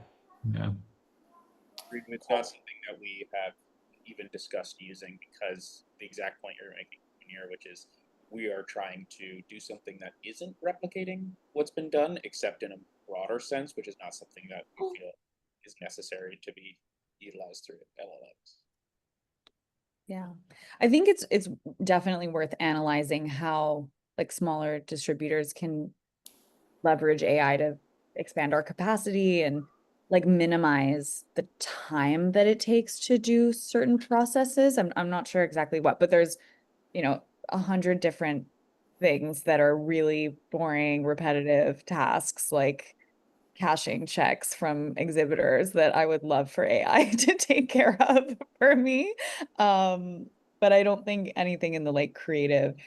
It's not something that we have even discussed using, because the exact point you're making here, which is we are trying to do something that isn't replicating what's been done, except in a broader sense, which is not something that we feel is necessary to be utilized through LLMs. Yeah, I think it's definitely worth analyzing how like smaller distributors can leverage AI to expand our capacity and like minimize the time that it takes to do certain processes. I'm not sure exactly what, but there's 100 different things that are really boring, repetitive tasks like cashing checks from exhibitors that I would love for AI to take care of for me. But I don't think anything in the like creative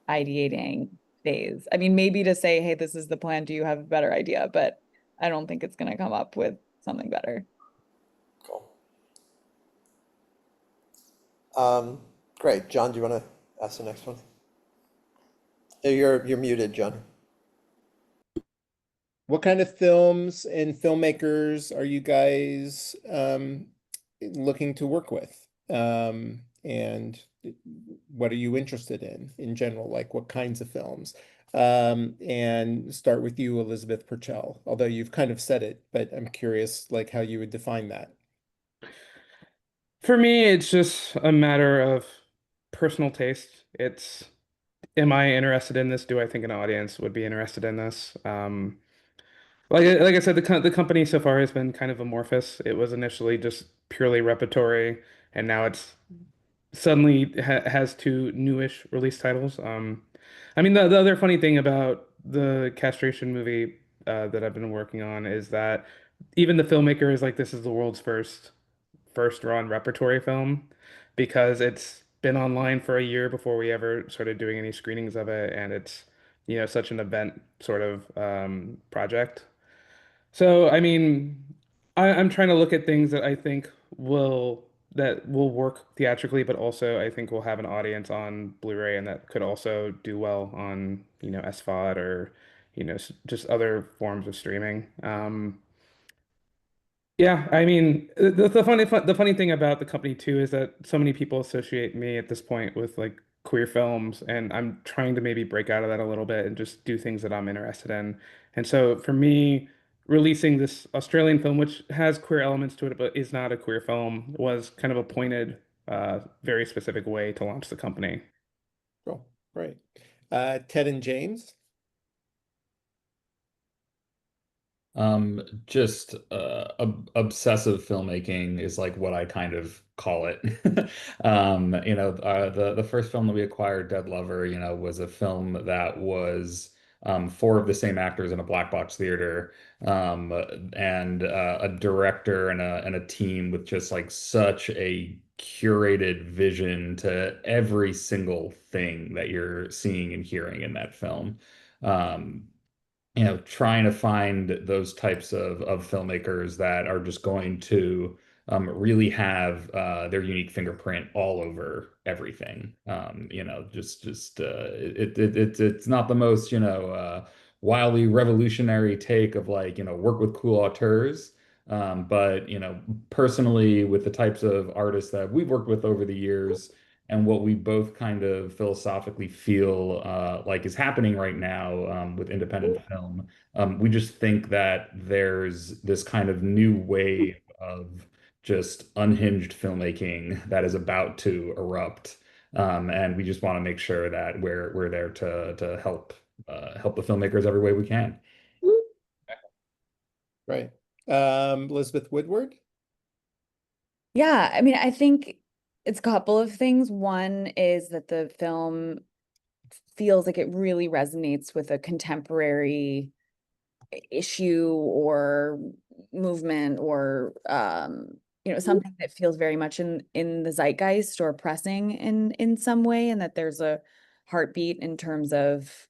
ideating phase. I mean, maybe to say, hey, this is the plan, do you have a better idea? But I don't think it's going to come up with something better. Cool. Great. John, do you want to ask the next one? You're muted, John. What kind of films and filmmakers are you guys looking to work with? And what are you interested in general? Like what kinds of films? And start with you, Elizabeth Purcell, although you've kind of said it, but I'm curious like how you would define that. For me, it's just a matter of personal taste. It's, am I interested in this? Do I think an audience would be interested in this? Like I said, the company so far has been kind of amorphous. It was initially just purely repertory, and now it's suddenly has two newish release titles. I mean, the other funny thing about the castration movie that I've been working on is that even the filmmaker is like, this is the world's first run repertory film because it's been online for a year before we ever started doing any screenings of it, and it's, you know, such an event sort of project. So, I mean, I'm trying to look at things that I think will work theatrically, but also I think will have an audience on Blu-ray and that could also do well on, you know, SVOD or, you know, just other forms of streaming. Yeah, I mean, the funny thing about the company too is that so many people associate me at this point with like queer films, and I'm trying to maybe break out of that a little bit and just do things that I'm interested in. And so for me, releasing this Australian film, which has queer elements to it but is not a queer film, was kind of a pointed, very specific way to launch the company. Cool. Great. Ted and James. Just obsessive filmmaking is like what I kind of call it. The first film that we acquired, Dead Lover, was a film that was four of the same actors in a black box theater, and a director and a team with just like such a curated vision to every single thing that you're seeing and hearing in that film. Um, trying to find those types of filmmakers that are just going to really have their unique fingerprint all over everything. It's not the most wildly revolutionary take of like work with cool auteurs. But personally, with the types of artists that we've worked with over the years, and what we both kind of philosophically feel like is happening right now with independent film. We just think that there's this kind of new wave of just unhinged filmmaking that is about to erupt. And we just want to make sure that we're there to help the filmmakers every way we can. Right. Elizabeth Woodward. Yeah, I mean, I think it's a couple of things. One is that the film feels like it really resonates with a contemporary issue or movement or something that feels very much in the zeitgeist or pressing in some way, and that there's a heartbeat in terms of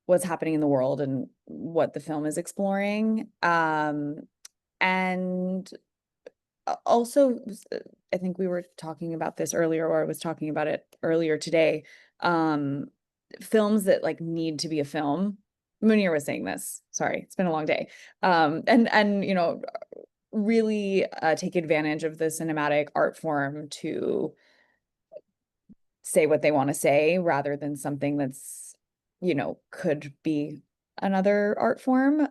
what's happening in the world and what the film is exploring. And also, I think we were talking about this earlier, or I was talking about it earlier today. Films that like need to be a film. Munir was saying this. Sorry, it's been a long day. And really take advantage of the cinematic art form to say what they want to say rather than something that's, could be another art form.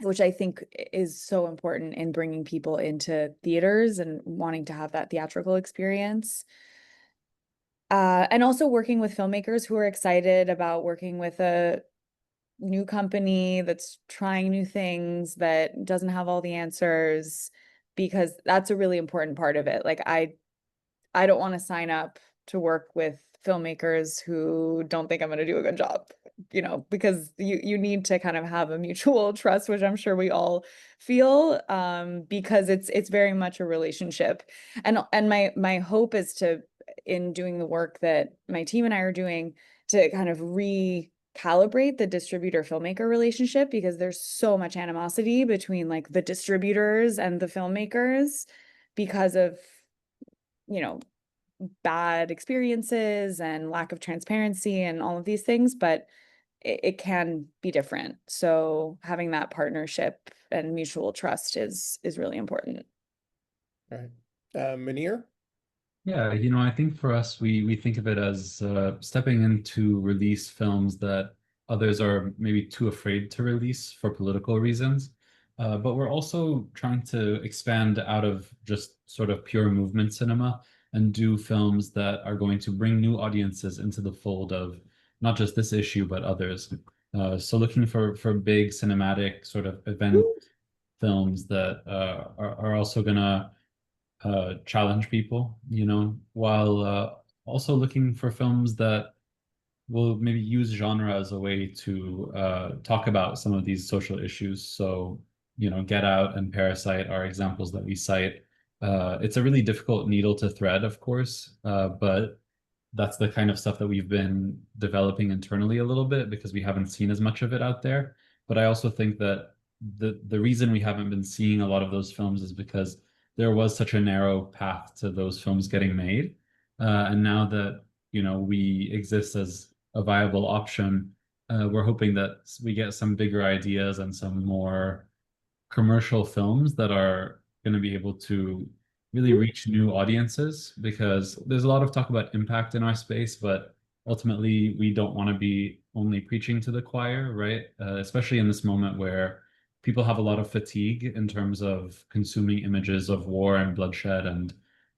Which I think is so important in bringing people into theaters and wanting to have that theatrical experience. And also working with filmmakers who are excited about working with a new company that's trying new things, that doesn't have all the answers, because that's a really important part of it. Like I don't want to sign up to work with filmmakers who don't think I'm going to do a good job, because you need to kind of have a mutual trust, which I'm sure we all feel, because it's very much a relationship. And my hope is to, in doing the work that my team and I are doing, to kind of recalibrate the distributor filmmaker relationship, because there's so much animosity between like the distributors and the filmmakers because of bad experiences and lack of transparency and all of these things, but it can be different. So having that partnership and mutual trust is really important. All right. Munir. Yeah, I think for us, we think of it as stepping in to release films that others are maybe too afraid to release for political reasons. But we're also trying to expand out of just sort of pure movement cinema and do films that are going to bring new audiences into the fold of not just this issue, but others. So looking for big cinematic sort of event films that are also gonna challenge people, you know, while also looking for films that will maybe use genre as a way to talk about some of these social issues. So, you know, Get Out and Parasite are examples that we cite. It's a really difficult needle to thread, of course, but that's the kind of stuff that we've been developing internally a little bit because we haven't seen as much of it out there. But I also think that the reason we haven't been seeing a lot of those films is because there was such a narrow path to those films getting made. And now that, you know, we exist as a viable option, we're hoping that we get some bigger ideas and some more commercial films that are going to be able to really reach new audiences, because there's a lot of talk about impact in our space, but ultimately we don't want to be only preaching to the choir, right? Especially in this moment where people have a lot of fatigue in terms of consuming images of war and bloodshed, and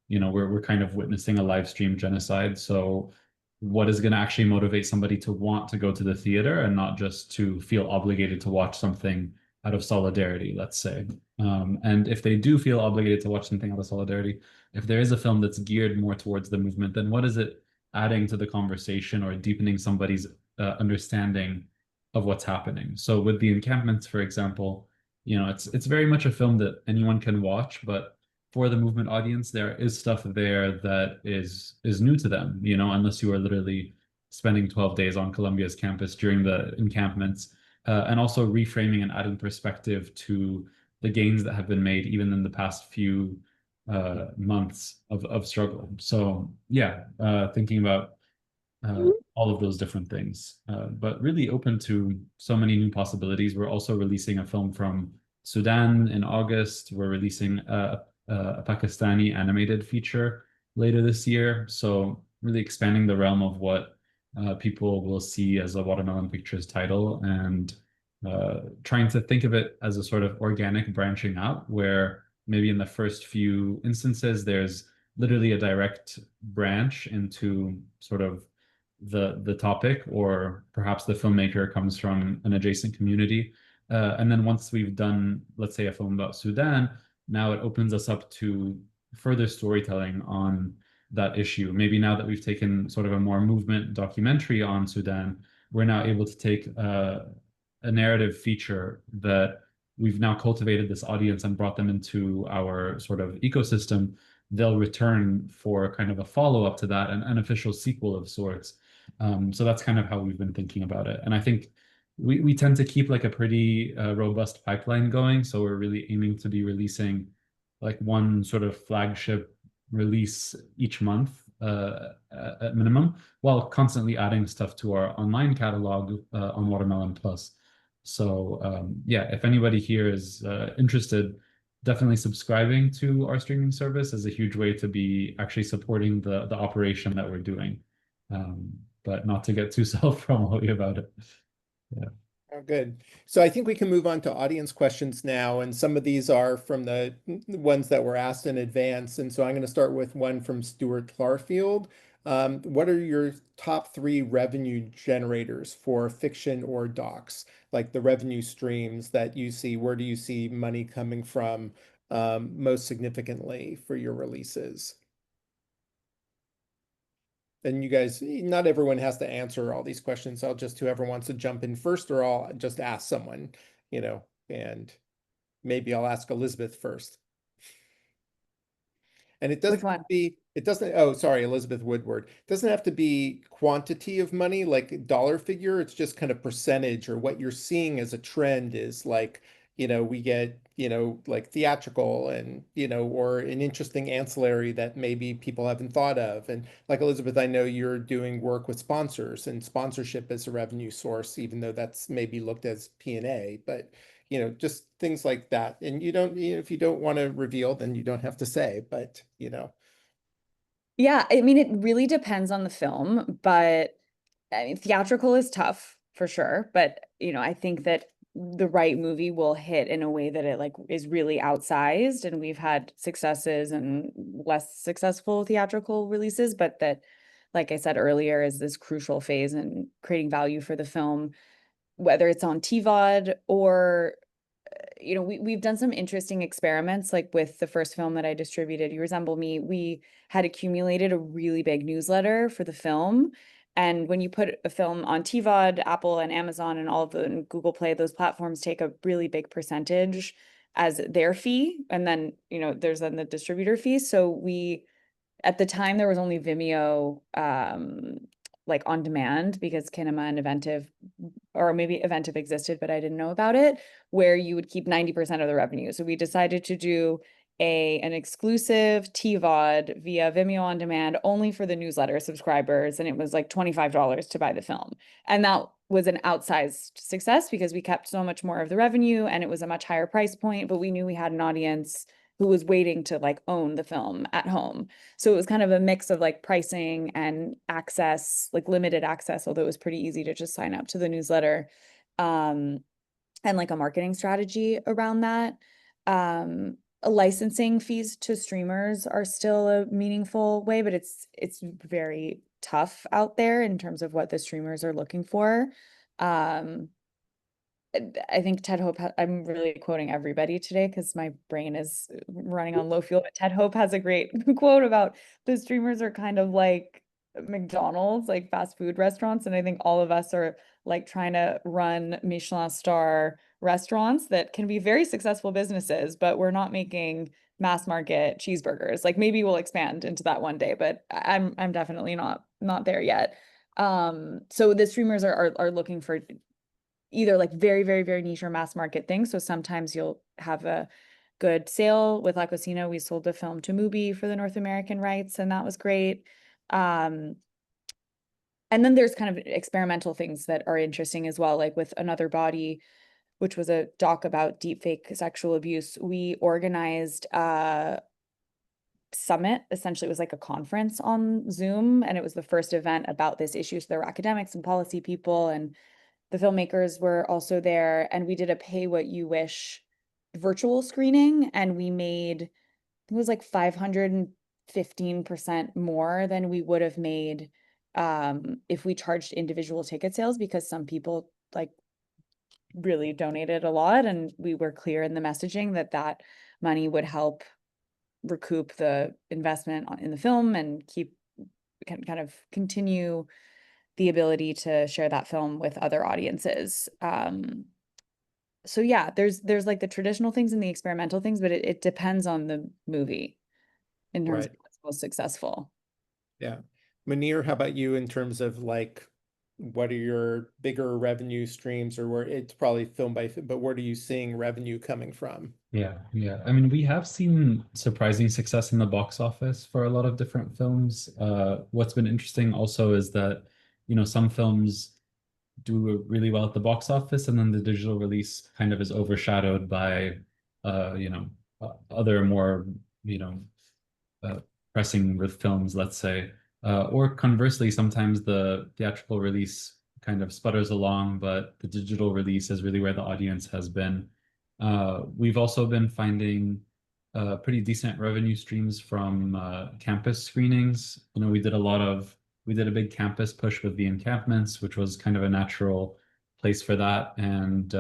you know, we're kind of witnessing a live stream genocide. So what is going to actually motivate somebody to want to go to the theater and not just to feel obligated to watch something out of solidarity, let's say. And if they do feel obligated to watch something out of solidarity, if there is a film that's geared more towards the movement, then what is it adding to the conversation or deepening somebody's understanding of what's happening? So with The Encampments, for example, you know, it's very much a film that anyone can watch, but for the movement audience, there is stuff there that is new to them, you know, unless you are literally spending 12 days on Columbia's campus during the encampments, and also reframing and adding perspective to the gains that have been made even in the past few months of struggle. So yeah, thinking about all of those different things, but really open to so many new possibilities. We're also releasing a film from Sudan in August. We're releasing a Pakistani animated feature later this year. So really expanding the realm of what people will see as a Watermelon Pictures title, and trying to think of it as a sort of organic branching out, where maybe in the first few instances, there's literally a direct branch into sort of the topic, or perhaps the filmmaker comes from an adjacent community. And then once we've done, let's say, a film about Sudan, now it opens us up to further storytelling on that issue. Maybe now that we've taken sort of a more movement documentary on Sudan, we're now able to take a narrative feature that we've now cultivated this audience and brought them into our sort of ecosystem. They'll return for kind of a follow-up to that, an unofficial sequel of sorts. So that's kind of how we've been thinking about it. And I think we tend to keep like a pretty robust pipeline going. So we're really aiming to be releasing like one sort of flagship release each month at minimum, while constantly adding stuff to our online catalog on Watermelon Plus. So yeah, if anybody here is interested, definitely subscribing to our streaming service is a huge way to be actually supporting the operation that we're doing. But not to get too self-promoting about it. Yeah. Oh, good. So I think we can move on to audience questions now, and some of these are from the ones that were asked in advance. And so I'm going to start with one from Stuart Clarfield. What are your top 3 revenue generators for fiction or docs? Like the revenue streams that you see, where do you see money coming from most significantly for your releases? And you guys, not everyone has to answer all these questions. I'll just, whoever wants to jump in first, or I'll just ask someone, you know, and maybe I'll ask Elizabeth first. And it doesn't have to be, it doesn't, oh, sorry, Elizabeth Woodward. It doesn't have to be quantity of money, like dollar figure. It's just kind of percentage, or what you're seeing as a trend is like, you know, we get, you know, like theatrical and, you know, or an interesting ancillary that maybe people haven't thought of. And like Elizabeth, I know you're doing work with sponsors, and sponsorship as a revenue source, even though that's maybe looked as P&A, but you know, just things like that. And you don't, you know, if you don't want to reveal, then you don't have to say, but you know. Yeah, I mean, it really depends on the film, but I mean, theatrical is tough for sure. But, you know, I think that the right movie will hit in a way that it like is really outsized. And we've had successes and less successful theatrical releases, but that, like I said earlier, is this crucial phase in creating value for the film, whether it's on TVOD or you know, we've done some interesting experiments, like with the first film that I distributed, You Resemble Me. We had accumulated a really big newsletter for the film. And when you put a film on TVOD, Apple and Amazon and all of the and Google Play, those platforms take a really big percentage as their fee. And then, you know, there's then the distributor fee. So we, at the time, there was only Vimeo like on demand, because Kinema and Inventive, or maybe Inventive existed, but I didn't know about it, where you would keep 90% of the revenue. So we decided to do an exclusive TVOD via Vimeo on demand only for the newsletter subscribers, and it was like $25 to buy the film. And that was an outsized success because we kept so much more of the revenue, and it was a much higher price point, but we knew we had an audience who was waiting to like own the film at home. So it was kind of a mix of like pricing and access, like limited access, although it was pretty easy to just sign up to the newsletter, and like a marketing strategy around that. Licensing fees to streamers are still a meaningful way, but it's very tough out there in terms of what the streamers are looking for. I think Ted Hope, I'm really quoting everybody today because my brain is running on low fuel, but Ted Hope has a great quote about the streamers are kind of like McDonald's, like fast food restaurants. And I think all of us are like trying to run Michelin star restaurants that can be very successful businesses, but we're not making mass market cheeseburgers. Like maybe we'll expand into that one day, but I'm definitely not there yet. So the streamers are looking for either like very, very, very niche or mass market things. So sometimes you'll have a good sale. With La Cocina, we sold the film to Mubi for the North American rights, and that was great. And then there's kind of experimental things that are interesting as well, like with Another Body, which was a doc about deepfake sexual abuse. We organized a summit. Essentially, it was like a conference on Zoom, and it was the first event about this issue. So there were academics and policy people, and the filmmakers were also there, and we did a pay what you wish virtual screening, and we made, it was like 515% more than we would have made if we charged individual ticket sales, because some people like really donated a lot, and we were clear in the messaging that that money would help recoup the investment in the film and keep kind of continue the ability to share that film with other audiences. So yeah, there's like the traditional things and the experimental things, but it depends on the movie in terms of what's most successful. Yeah. Munir, how about you in terms of like, what are your bigger revenue streams, or where it's probably film by film, but where are you seeing revenue coming from? Yeah. I mean, we have seen surprising success in the box office for a lot of different films. What's been interesting also is that, you know, some films do really well at the box office, and then the digital release kind of is overshadowed by, other more, pressing with films, let's say. Or conversely, sometimes the theatrical release kind of sputters along, but the digital release is really where the audience has been. We've also been finding pretty decent revenue streams from campus screenings. You know, we did a big campus push with the encampments, which was kind of a natural place for that. And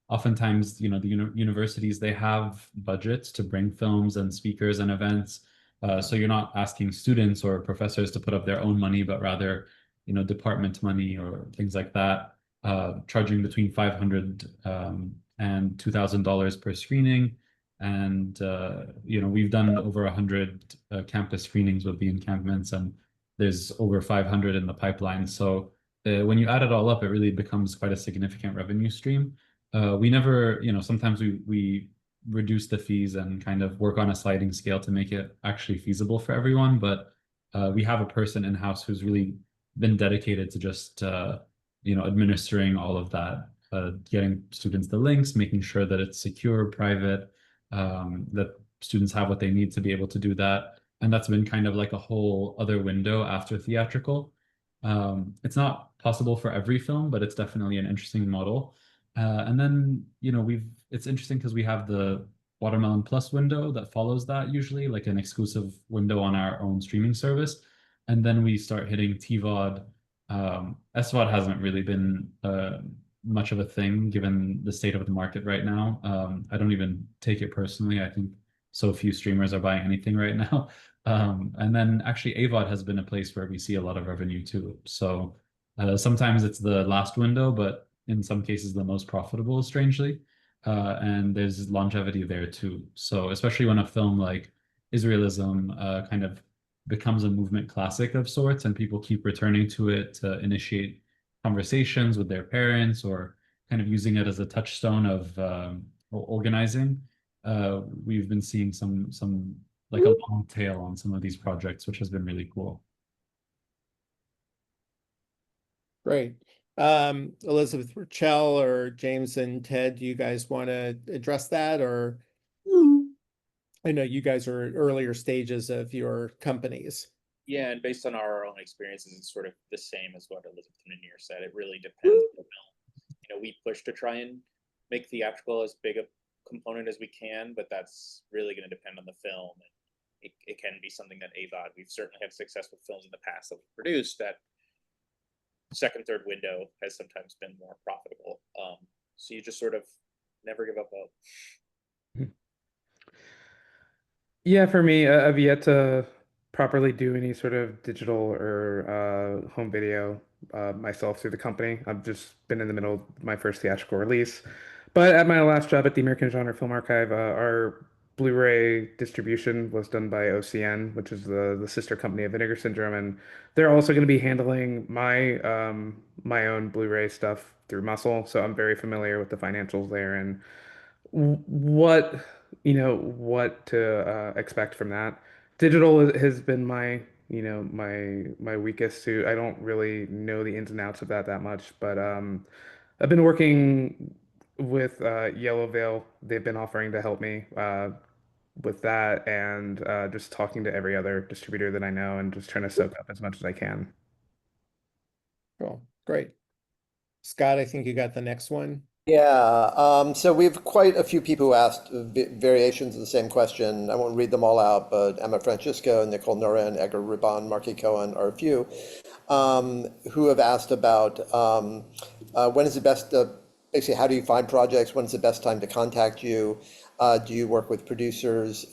oftentimes, you know, the universities, they have budgets to bring films and speakers and events. So you're not asking students or professors to put up their own money, but rather, you know, department money or things like that, charging between $500 and $2,000 per screening. And, we've done over 100 campus screenings with the encampments, and there's over 500 in the pipeline. So when you add it all up, it really becomes quite a significant revenue stream. We never, sometimes we reduce the fees and kind of work on a sliding scale to make it actually feasible for everyone. But we have a person in-house who's really been dedicated to just, administering all of that, getting students the links, making sure that it's secure, private, that students have what they need to be able to do that. And that's been kind of like a whole other window after theatrical. It's not possible for every film, but it's definitely an interesting model. And then, it's interesting because we have the Watermelon Plus window that follows that, usually like an exclusive window on our own streaming service. And then we start hitting TVOD. SVOD hasn't really been much of a thing given the state of the market right now. I don't even take it personally. I think so few streamers are buying anything right now. And then actually AVOD has been a place where we see a lot of revenue too. So sometimes it's the last window, but in some cases the most profitable, strangely. And there's longevity there too. So especially when a film like Israelism kind of becomes a movement classic of sorts and people keep returning to it to initiate conversations with their parents or kind of using it as a touchstone of organizing. We've been seeing some like a long tail on some of these projects, which has been really cool. Great. Elizabeth Rochelle or James and Ted, do you guys want to address that? Or I know you guys are at earlier stages of your companies. Yeah, and based on our own experiences, it's sort of the same as what Elizabeth and Anir said. It really depends on the film. You know, we push to try and make theatrical as big a component as we can, but that's really going to depend on the film. And it can be something that AVOD, we've certainly had success with films in the past that we've produced that second, third window has sometimes been more profitable. So you just sort of never give up hope. Yeah, for me, I've yet to properly do any sort of digital or home video myself through the company. I've just been in the middle of my first theatrical release. But at my last job at the American Genre Film Archive, our Blu-ray distribution was done by OCN, which is the sister company of Vinegar Syndrome, and they're also going to be handling my own Blu-ray stuff through Muscle. So I'm very familiar with the financials there and what what to expect from that. Digital has been my my weakest suit. I don't really know the ins and outs of that much, but I've been working with Yellow Veil. They've been offering to help me with that, and just talking to every other distributor that I know and just trying to soak up as much as I can. Cool. Great. Scott, I think you got the next one. Yeah, so we have quite a few people who asked variations of the same question. I won't read them all out, but Emma Francisco, Nicole Nurin, Edgar Ruban, Marky Cohen are a few who have asked about when is the best, basically, how do you find projects? When is the best time to contact you? Do you work with producers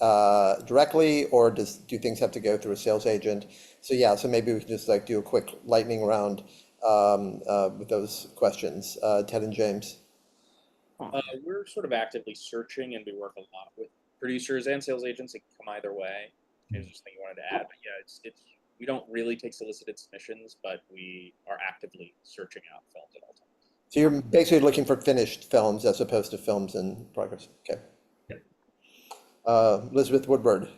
directly, or do things have to go through a sales agent? So yeah, so maybe we can just like do a quick lightning round with those questions. Ted and James. We're sort of actively searching, and we work a lot with producers and sales agents. It can come either way. There's just something you wanted to add, but yeah, it's we don't really take solicited submissions, but we are actively searching out films at all times. So you're basically looking for finished films as opposed to films in progress. Okay. Elizabeth Woodward.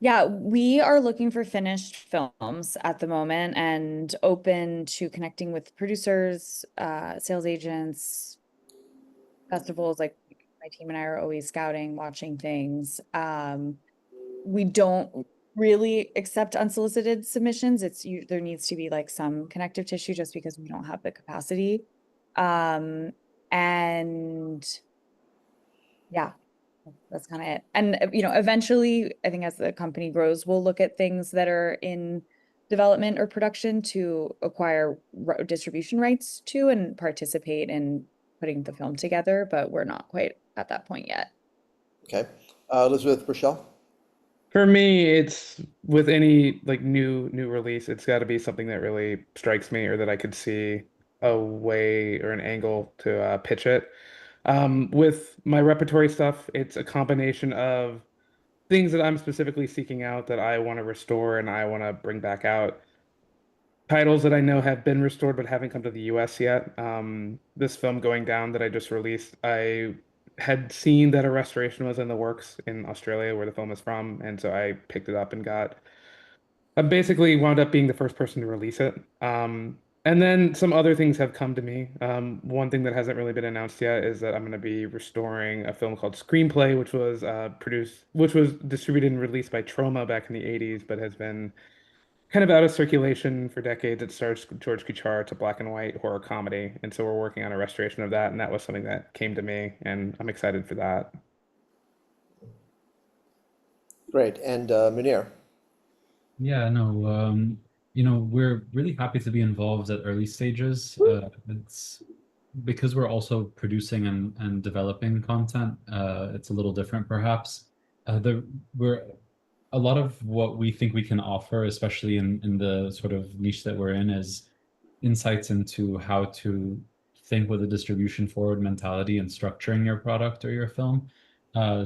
Yeah, we are looking for finished films at the moment and open to connecting with producers, sales agents, festivals. Like my team and I are always scouting, watching things. We don't really accept unsolicited submissions. There needs to be like some connective tissue just because we don't have the capacity. And yeah, that's kind of it. And eventually, I think as the company grows, we'll look at things that are in development or production to acquire distribution rights to and participate in putting the film together, but we're not quite at that point yet. Okay. Elizabeth Rochelle. For me, it's with any like new release, it's got to be something that really strikes me or that I could see a way or an angle to pitch it. With my repertory stuff, it's a combination of things that I'm specifically seeking out that I want to restore and I want to bring back out. Titles that I know have been restored but haven't come to the US yet. This film Going Down that I just released, I had seen that a restoration was in the works in Australia where the film is from, and so I picked it up and I basically wound up being the first person to release it. And then some other things have come to me. One thing that hasn't really been announced yet is that I'm going to be restoring a film called Screenplay, which was distributed and released by Troma back in the 80s, but has been kind of out of circulation for decades. It stars George Kuchar. It's a black and white horror comedy, and so we're working on a restoration of that, and that was something that came to me, and I'm excited for that. Great. And Munir. Yeah, no, we're really happy to be involved at early stages. It's because we're also producing and developing content, it's a little different perhaps. We're a lot of what we think we can offer, especially in the sort of niche that we're in, is insights into how to think with a distribution forward mentality and structuring your product or your film.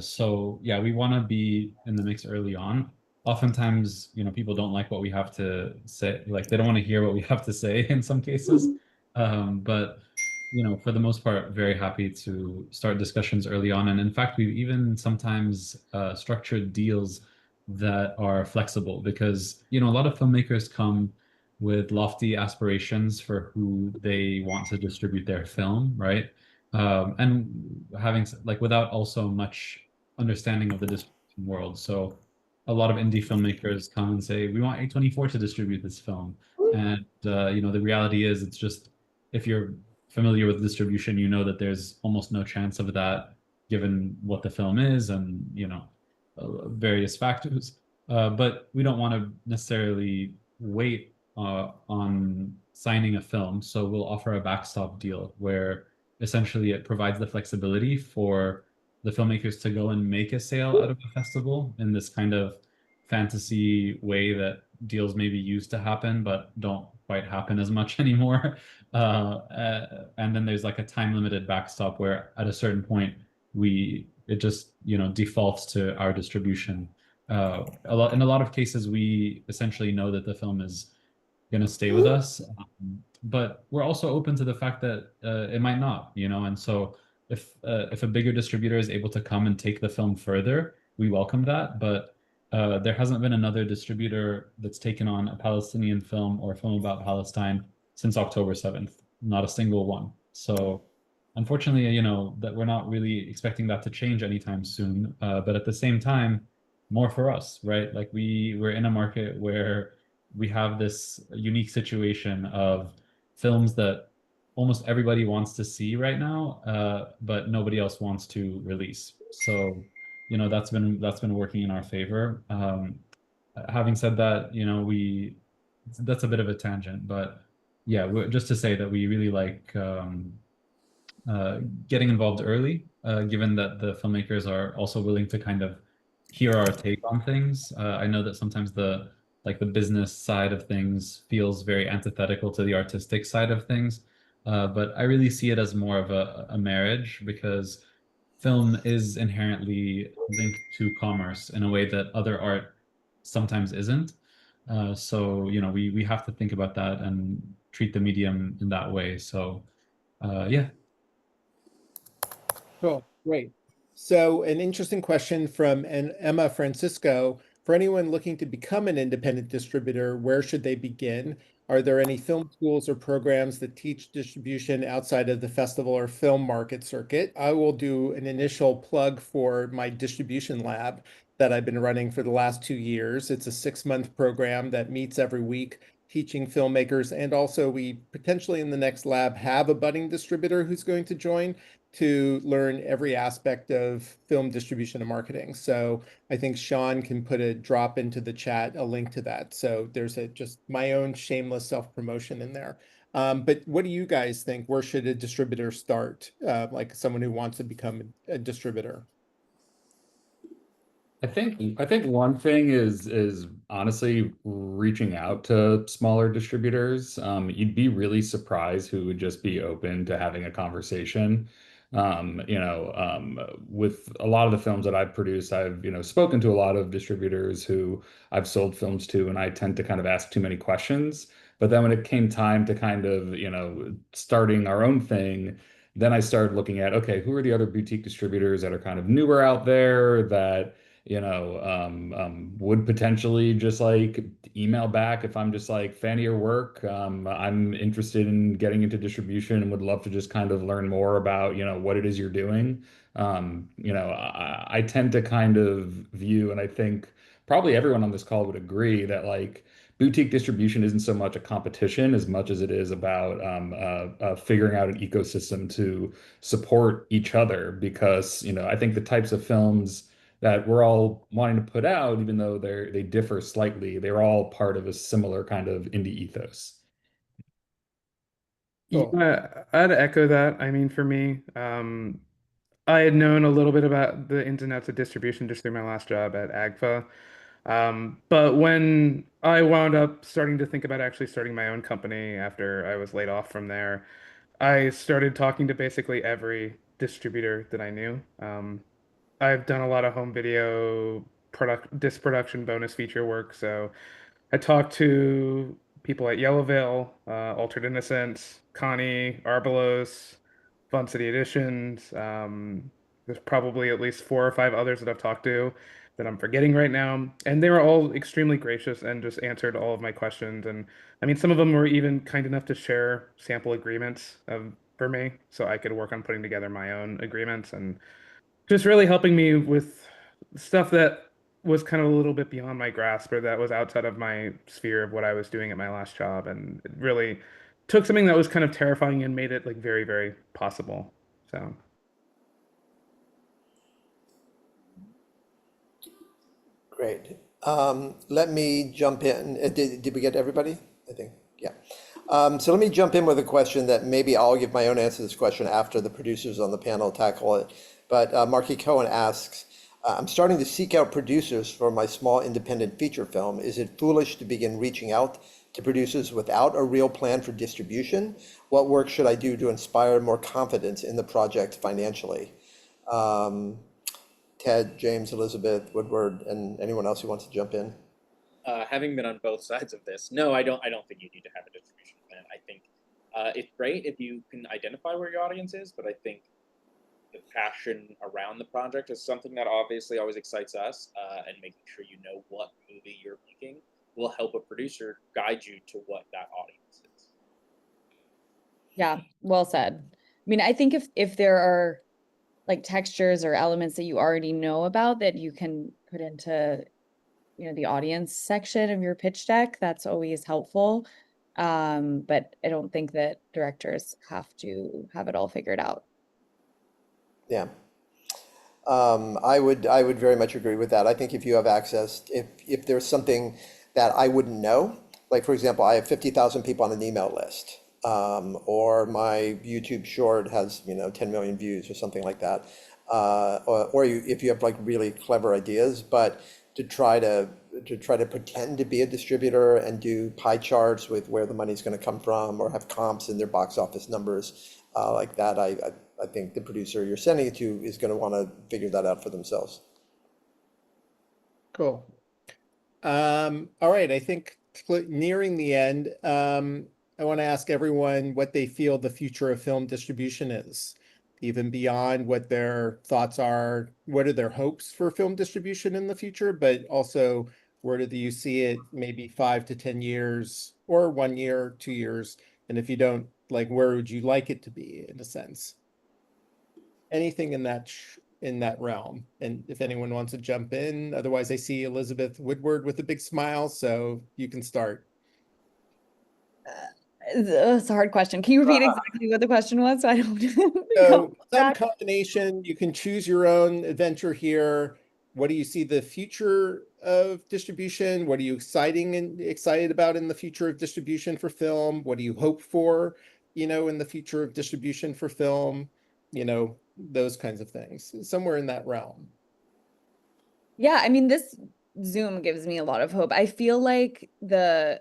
So yeah, we want to be in the mix early on. Oftentimes, people don't like what we have to say, like they don't want to hear what we have to say in some cases. But for the most part, very happy to start discussions early on. And in fact, we've even sometimes structured deals that are flexible because, a lot of filmmakers come with lofty aspirations for who they want to distribute their film, right? And having like without also much understanding of the distribution world. So a lot of indie filmmakers come and say, we want A24 to distribute this film. And the reality is it's just if you're familiar with distribution, you know that there's almost no chance of that given what the film is and various factors. But we don't want to necessarily wait on signing a film, so we'll offer a backstop deal where essentially it provides the flexibility for the filmmakers to go and make a sale out of a festival in this kind of fantasy way that deals maybe used to happen but don't quite happen as much anymore. And then there's like a time limited backstop where at a certain point it just defaults to our distribution. In a lot of cases we essentially know that the film is going to stay with us, but we're also open to the fact that it might not, and so if a bigger distributor is able to come and take the film further, we welcome that. But there hasn't been another distributor that's taken on a Palestinian film or a film about Palestine since October 7th. Not a single one. So unfortunately, that we're not really expecting that to change anytime soon. But at the same time, more for us, right? Like we're in a market where we have this unique situation of films that almost everybody wants to see right now, but nobody else wants to release. So, that's been working in our favor. Having said that, that's a bit of a tangent, but yeah, just to say that we really like getting involved early, given that the filmmakers are also willing to kind of hear our take on things. I know that sometimes the business side of things feels very antithetical to the artistic side of things, but I really see it as more of a marriage because film is inherently linked to commerce in a way that other art sometimes isn't. So we have to think about that and treat the medium in that way. So yeah. Cool, great. So an interesting question from Emma Francisco. For anyone looking to become an independent distributor, where should they begin? Are there any film schools or programs that teach distribution outside of the festival or film market circuit? I will do an initial plug for my distribution lab that I've been running for the last 2 years. It's a 6-month program that meets every week, teaching filmmakers. And also we potentially in the next lab have a budding distributor who's going to join to learn every aspect of film distribution and marketing. So I think Sean can put a drop into the chat, a link to that. So there's just my own shameless self-promotion in there. But what do you guys think? Where should a distributor start? Like someone who wants to become a distributor? I think one thing is honestly reaching out to smaller distributors. You'd be really surprised who would just be open to having a conversation. With a lot of the films that I've produced, I've spoken to a lot of distributors who I've sold films to, and I tend to kind of ask too many questions. But then when it came time to kind of starting our own thing, then I started looking at, okay, who are the other boutique distributors that are kind of newer out there that would potentially just like email back if I'm just like fan of your work. I'm interested in getting into distribution and would love to just kind of learn more about, what it is you're doing. I tend to kind of view, and I think probably everyone on this call would agree that like boutique distribution isn't so much a competition as much as it is about figuring out an ecosystem to support each other because, I think the types of films that we're all wanting to put out, even though they differ slightly, they're all part of a similar kind of indie ethos. Cool. Yeah, I'd echo that. I mean, for me, I had known a little bit about the ins and outs of distribution just through my last job at AGFA. But when I wound up starting to think about actually starting my own company after I was laid off from there, I started talking to basically every distributor that I knew. I've done a lot of home video disc production bonus feature work, so I talked to people at Yellowville, Altered Innocence, Connie, Arbalos, Fun City Editions. There's probably at least 4 or 5 others that I've talked to that I'm forgetting right now. And they were all extremely gracious and just answered all of my questions. And I mean, some of them were even kind enough to share sample agreements for me so I could work on putting together my own agreements and just really helping me with stuff that was kind of a little bit beyond my grasp or that was outside of my sphere of what I was doing at my last job. And it really took something that was kind of terrifying and made it like very, very possible. So Great. Let me jump in. Did we get everybody? I think, yeah. So let me jump in with a question that maybe I'll give my own answer to this question after the producers on the panel tackle it. But Marky Cohen asks, I'm starting to seek out producers for my small independent feature film. Is it foolish to begin reaching out to producers without a real plan for distribution? What work should I do to inspire more confidence in the project financially? Ted, James, Elizabeth, Woodward, and anyone else who wants to jump in. Having been on both sides of this, no, I don't think you need to have a distribution plan. I think it's great if you can identify where your audience is, but I think the passion around the project is something that obviously always excites us, and making sure you know what movie you're making will help a producer guide you to what that audience is. Yeah, well said. I mean, I think if there are like textures or elements that you already know about that you can put into, the audience section of your pitch deck, that's always helpful. But I don't think that directors have to have it all figured out. Yeah. I would very much agree with that. I think if you have access, if there's something that I wouldn't know, like for example, I have 50,000 people on an email list, or my YouTube short has 10 million views or something like that, if you have like really clever ideas, but to try to pretend to be a distributor and do pie charts with where the money's going to come from, or have comps in their box office numbers like that, I think the producer you're sending it to is going to want to figure that out for themselves. Cool. All right, I think nearing the end, I want to ask everyone what they feel the future of film distribution is, even beyond what their thoughts are. What are their hopes for film distribution in the future, but also where do you see it maybe 5 to 10 years or 1 year, 2 years? And if you don't, like, where would you like it to be in a sense? Anything in that realm. And if anyone wants to jump in, otherwise I see Elizabeth Woodward with a big smile, so you can start. It's a hard question. Can you repeat exactly what the question was? So I don't So some back. combination, you can choose your own adventure here. What do you see the future of distribution? What are you excited about in the future of distribution for film? What do you hope for, in the future of distribution for film? Those kinds of things, somewhere in that realm. Yeah, I mean, this Zoom gives me a lot of hope. I feel like the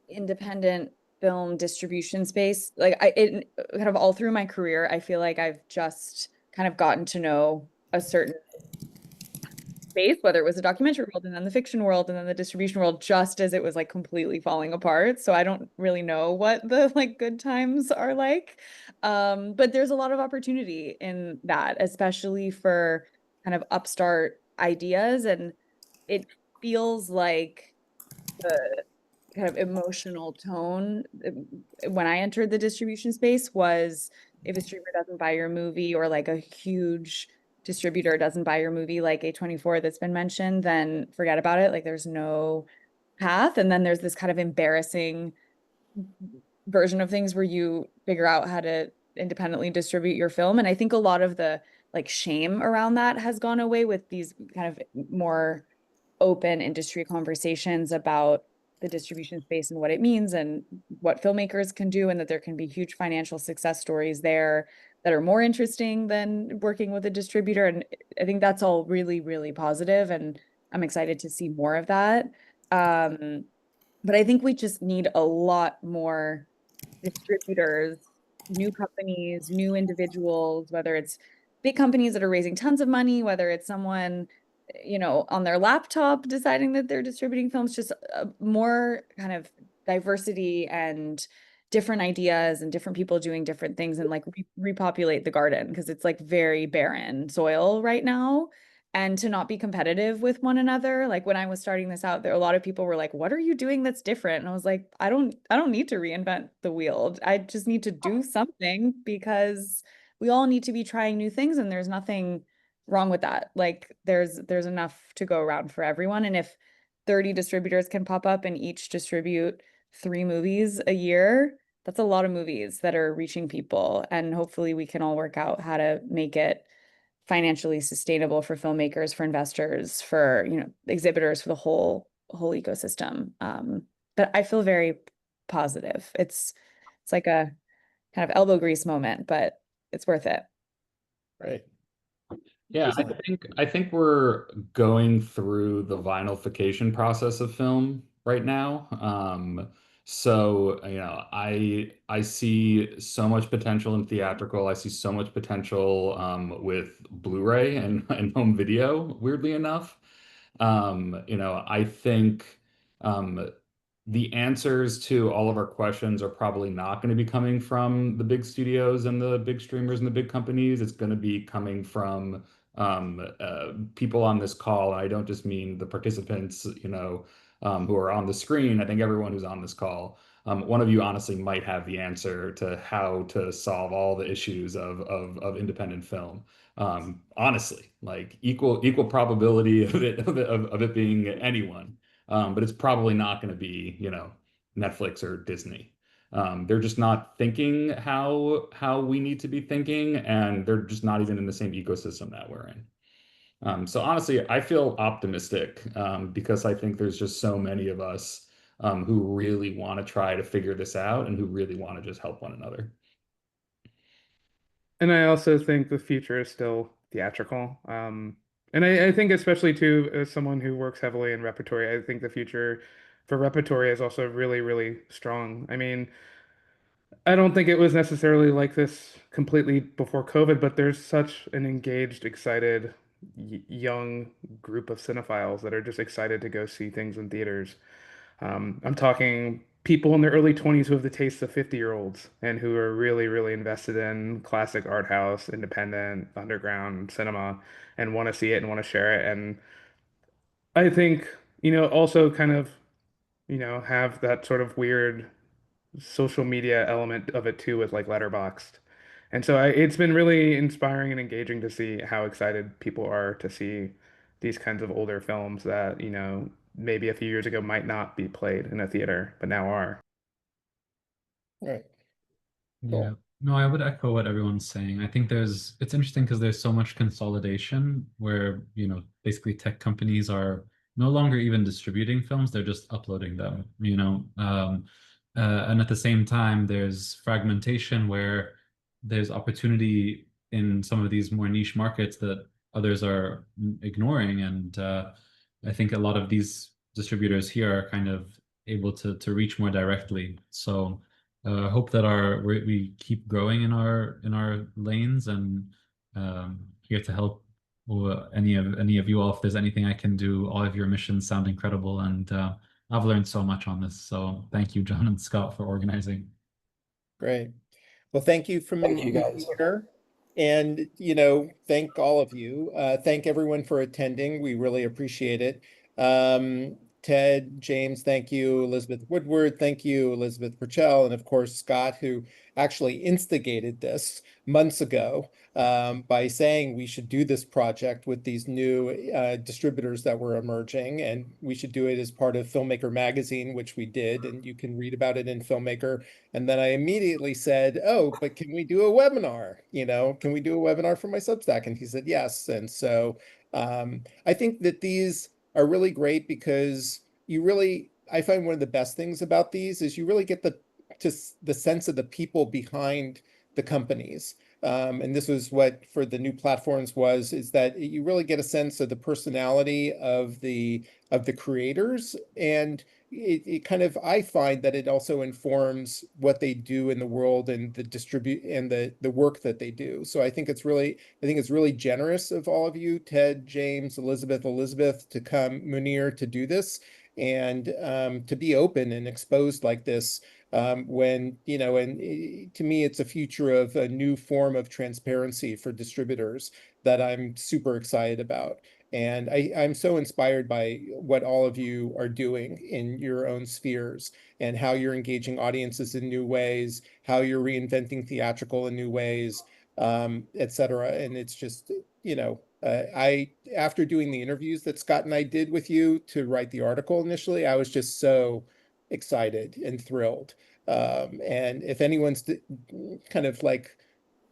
independent film distribution space, like it kind of all through my career, I feel like I've just kind of gotten to know a certain space, whether it was the documentary world and then the fiction world and then the distribution world, just as it was like completely falling apart. So I don't really know what the like good times are like. But there's a lot of opportunity in that, especially for kind of upstart ideas. And it feels like the kind of emotional tone when I entered the distribution space was if a streamer doesn't buy your movie or like a huge distributor doesn't buy your movie like A24 that's been mentioned, then forget about it. Like there's no path. And then there's this kind of embarrassing version of things where you figure out how to independently distribute your film. And I think a lot of the like shame around that has gone away with these kind of more open industry conversations about the distribution space and what it means and what filmmakers can do, and that there can be huge financial success stories there that are more interesting than working with a distributor. And I think that's all really, really positive, and I'm excited to see more of that. But I think we just need a lot more distributors, new companies, new individuals, whether it's big companies that are raising tons of money, whether it's someone, on their laptop deciding that they're distributing films, just more kind of diversity and different ideas and different people doing different things, and like repopulate the garden, because it's like very barren soil right now. And to not be competitive with one another. Like when I was starting this out, there a lot of people were like, what are you doing that's different? And I was like, I don't need to reinvent the wheel. I just need to do something, because we all need to be trying new things, and there's nothing wrong with that. Like there's enough to go around for everyone. And if 30 distributors can pop up and each distribute 3 movies a year, that's a lot of movies that are reaching people. And hopefully we can all work out how to make it financially sustainable for filmmakers, for investors, for, exhibitors, for the whole ecosystem. But I feel very positive. It's like a kind of elbow grease moment, but it's worth it. Right. Yeah, I think we're going through the vinylification process of film right now. So I see so much potential in theatrical. I see so much potential with Blu-ray and home video, weirdly enough. I think the answers to all of our questions are probably not going to be coming from the big studios and the big streamers and the big companies. It's going to be coming from people on this call. And I don't just mean the participants, who are on the screen. I think everyone who's on this call. One of you honestly might have the answer to how to solve all the issues of independent film. Honestly, like equal probability of it being anyone. But it's probably not going to be, Netflix or Disney. They're just not thinking how we need to be thinking, and they're just not even in the same ecosystem that we're in. So honestly, I feel optimistic because I think there's just so many of us who really want to try to figure this out and who really want to just help one another. And I also think the future is still theatrical. And I think especially too, as someone who works heavily in repertory, I think the future for repertory is also really, really strong. I mean, I don't think it was necessarily like this completely before COVID, but there's such an engaged, excited, young group of cinephiles that are just excited to go see things in theaters. I'm talking people in their early 20s who have the taste of 50-year-olds and who are really, really invested in classic art house, independent, underground cinema and want to see it and want to share it. And I think, also kind of, have that sort of weird social media element of it too with like Letterboxd. And so it's been really inspiring and engaging to see how excited people are to see these kinds of older films that, maybe a few years ago might not be played in a theater, but now are. Right. Yeah. Cool. No, I would echo what everyone's saying. I think it's interesting because there's so much consolidation where, basically tech companies are no longer even distributing films, they're just uploading them. And at the same time, there's fragmentation where there's opportunity in some of these more niche markets that others are ignoring. And I think a lot of these distributors here are kind of able to reach more directly. So hope that we keep growing in our lanes, and here to help any of you all. If there's anything I can do, all of your missions sound incredible, and I've learned so much on this. So thank you, John and Scott, for organizing. Great. Well, thank you from Thank you, guys. here. And, thank all of you. Thank everyone for attending. We really appreciate it. Ted, James, thank you. Elizabeth Woodward, thank you. Elizabeth Purcell, and of course, Scott, who actually instigated this months ago by saying we should do this project with these new distributors that were emerging, and we should do it as part of Filmmaker magazine, which we did, and you can read about it in Filmmaker. And then I immediately said, oh, but can we do a webinar? Can we do a webinar for my Substack? And he said, yes. And so I think that these are really great because you really I find one of the best things about these is you really get the sense of the people behind the companies. And this was what for the new platforms is that you really get a sense of the personality of the creators, and it kind of, I find that it also informs what they do in the world and the work that they do. So I think it's really generous of all of you, Ted, James, Elizabeth, to come, Munir, to do this, and to be open and exposed like this, when, to me, it's a future of a new form of transparency for distributors that I'm super excited about. And I'm so inspired by what all of you are doing in your own spheres, and how you're engaging audiences in new ways, how you're reinventing theatrical in new ways, et cetera. And it's just, after doing the interviews that Scott and I did with you to write the article initially, I was just so excited and thrilled. And if anyone's kind of like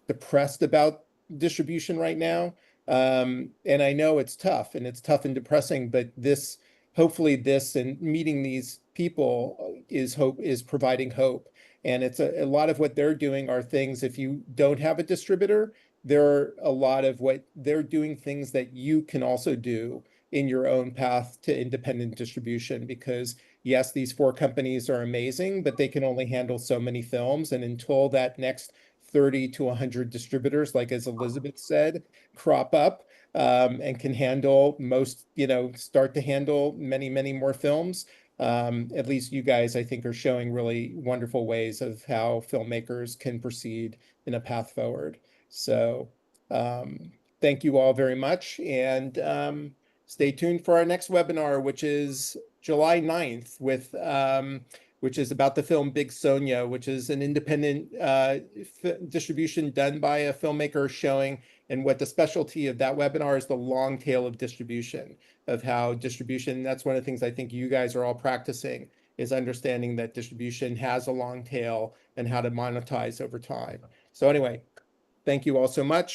depressed about distribution right now, and I know it's tough and depressing, but hopefully this and meeting these people is providing hope. And it's a lot of what they're doing are things, if you don't have a distributor, there are a lot of what they're doing, things that you can also do in your own path to independent distribution. Because yes, these 4 companies are amazing, but they can only handle so many films. And until that next 30 to 100 distributors, like as Elizabeth said, crop up, and can handle start to handle many, many more films. At least you guys, I think, are showing really wonderful ways of how filmmakers can proceed in a path forward. So thank you all very much. And stay tuned for our next webinar, which is July 9th, which is about the film Big Sonia, which is an independent distribution done by a filmmaker showing. And what the specialty of that webinar is, the long tail of distribution, of how distribution, that's one of the things I think you guys are all practicing, is understanding that distribution has a long tail and how to monetize over time. So anyway, thank you all so much.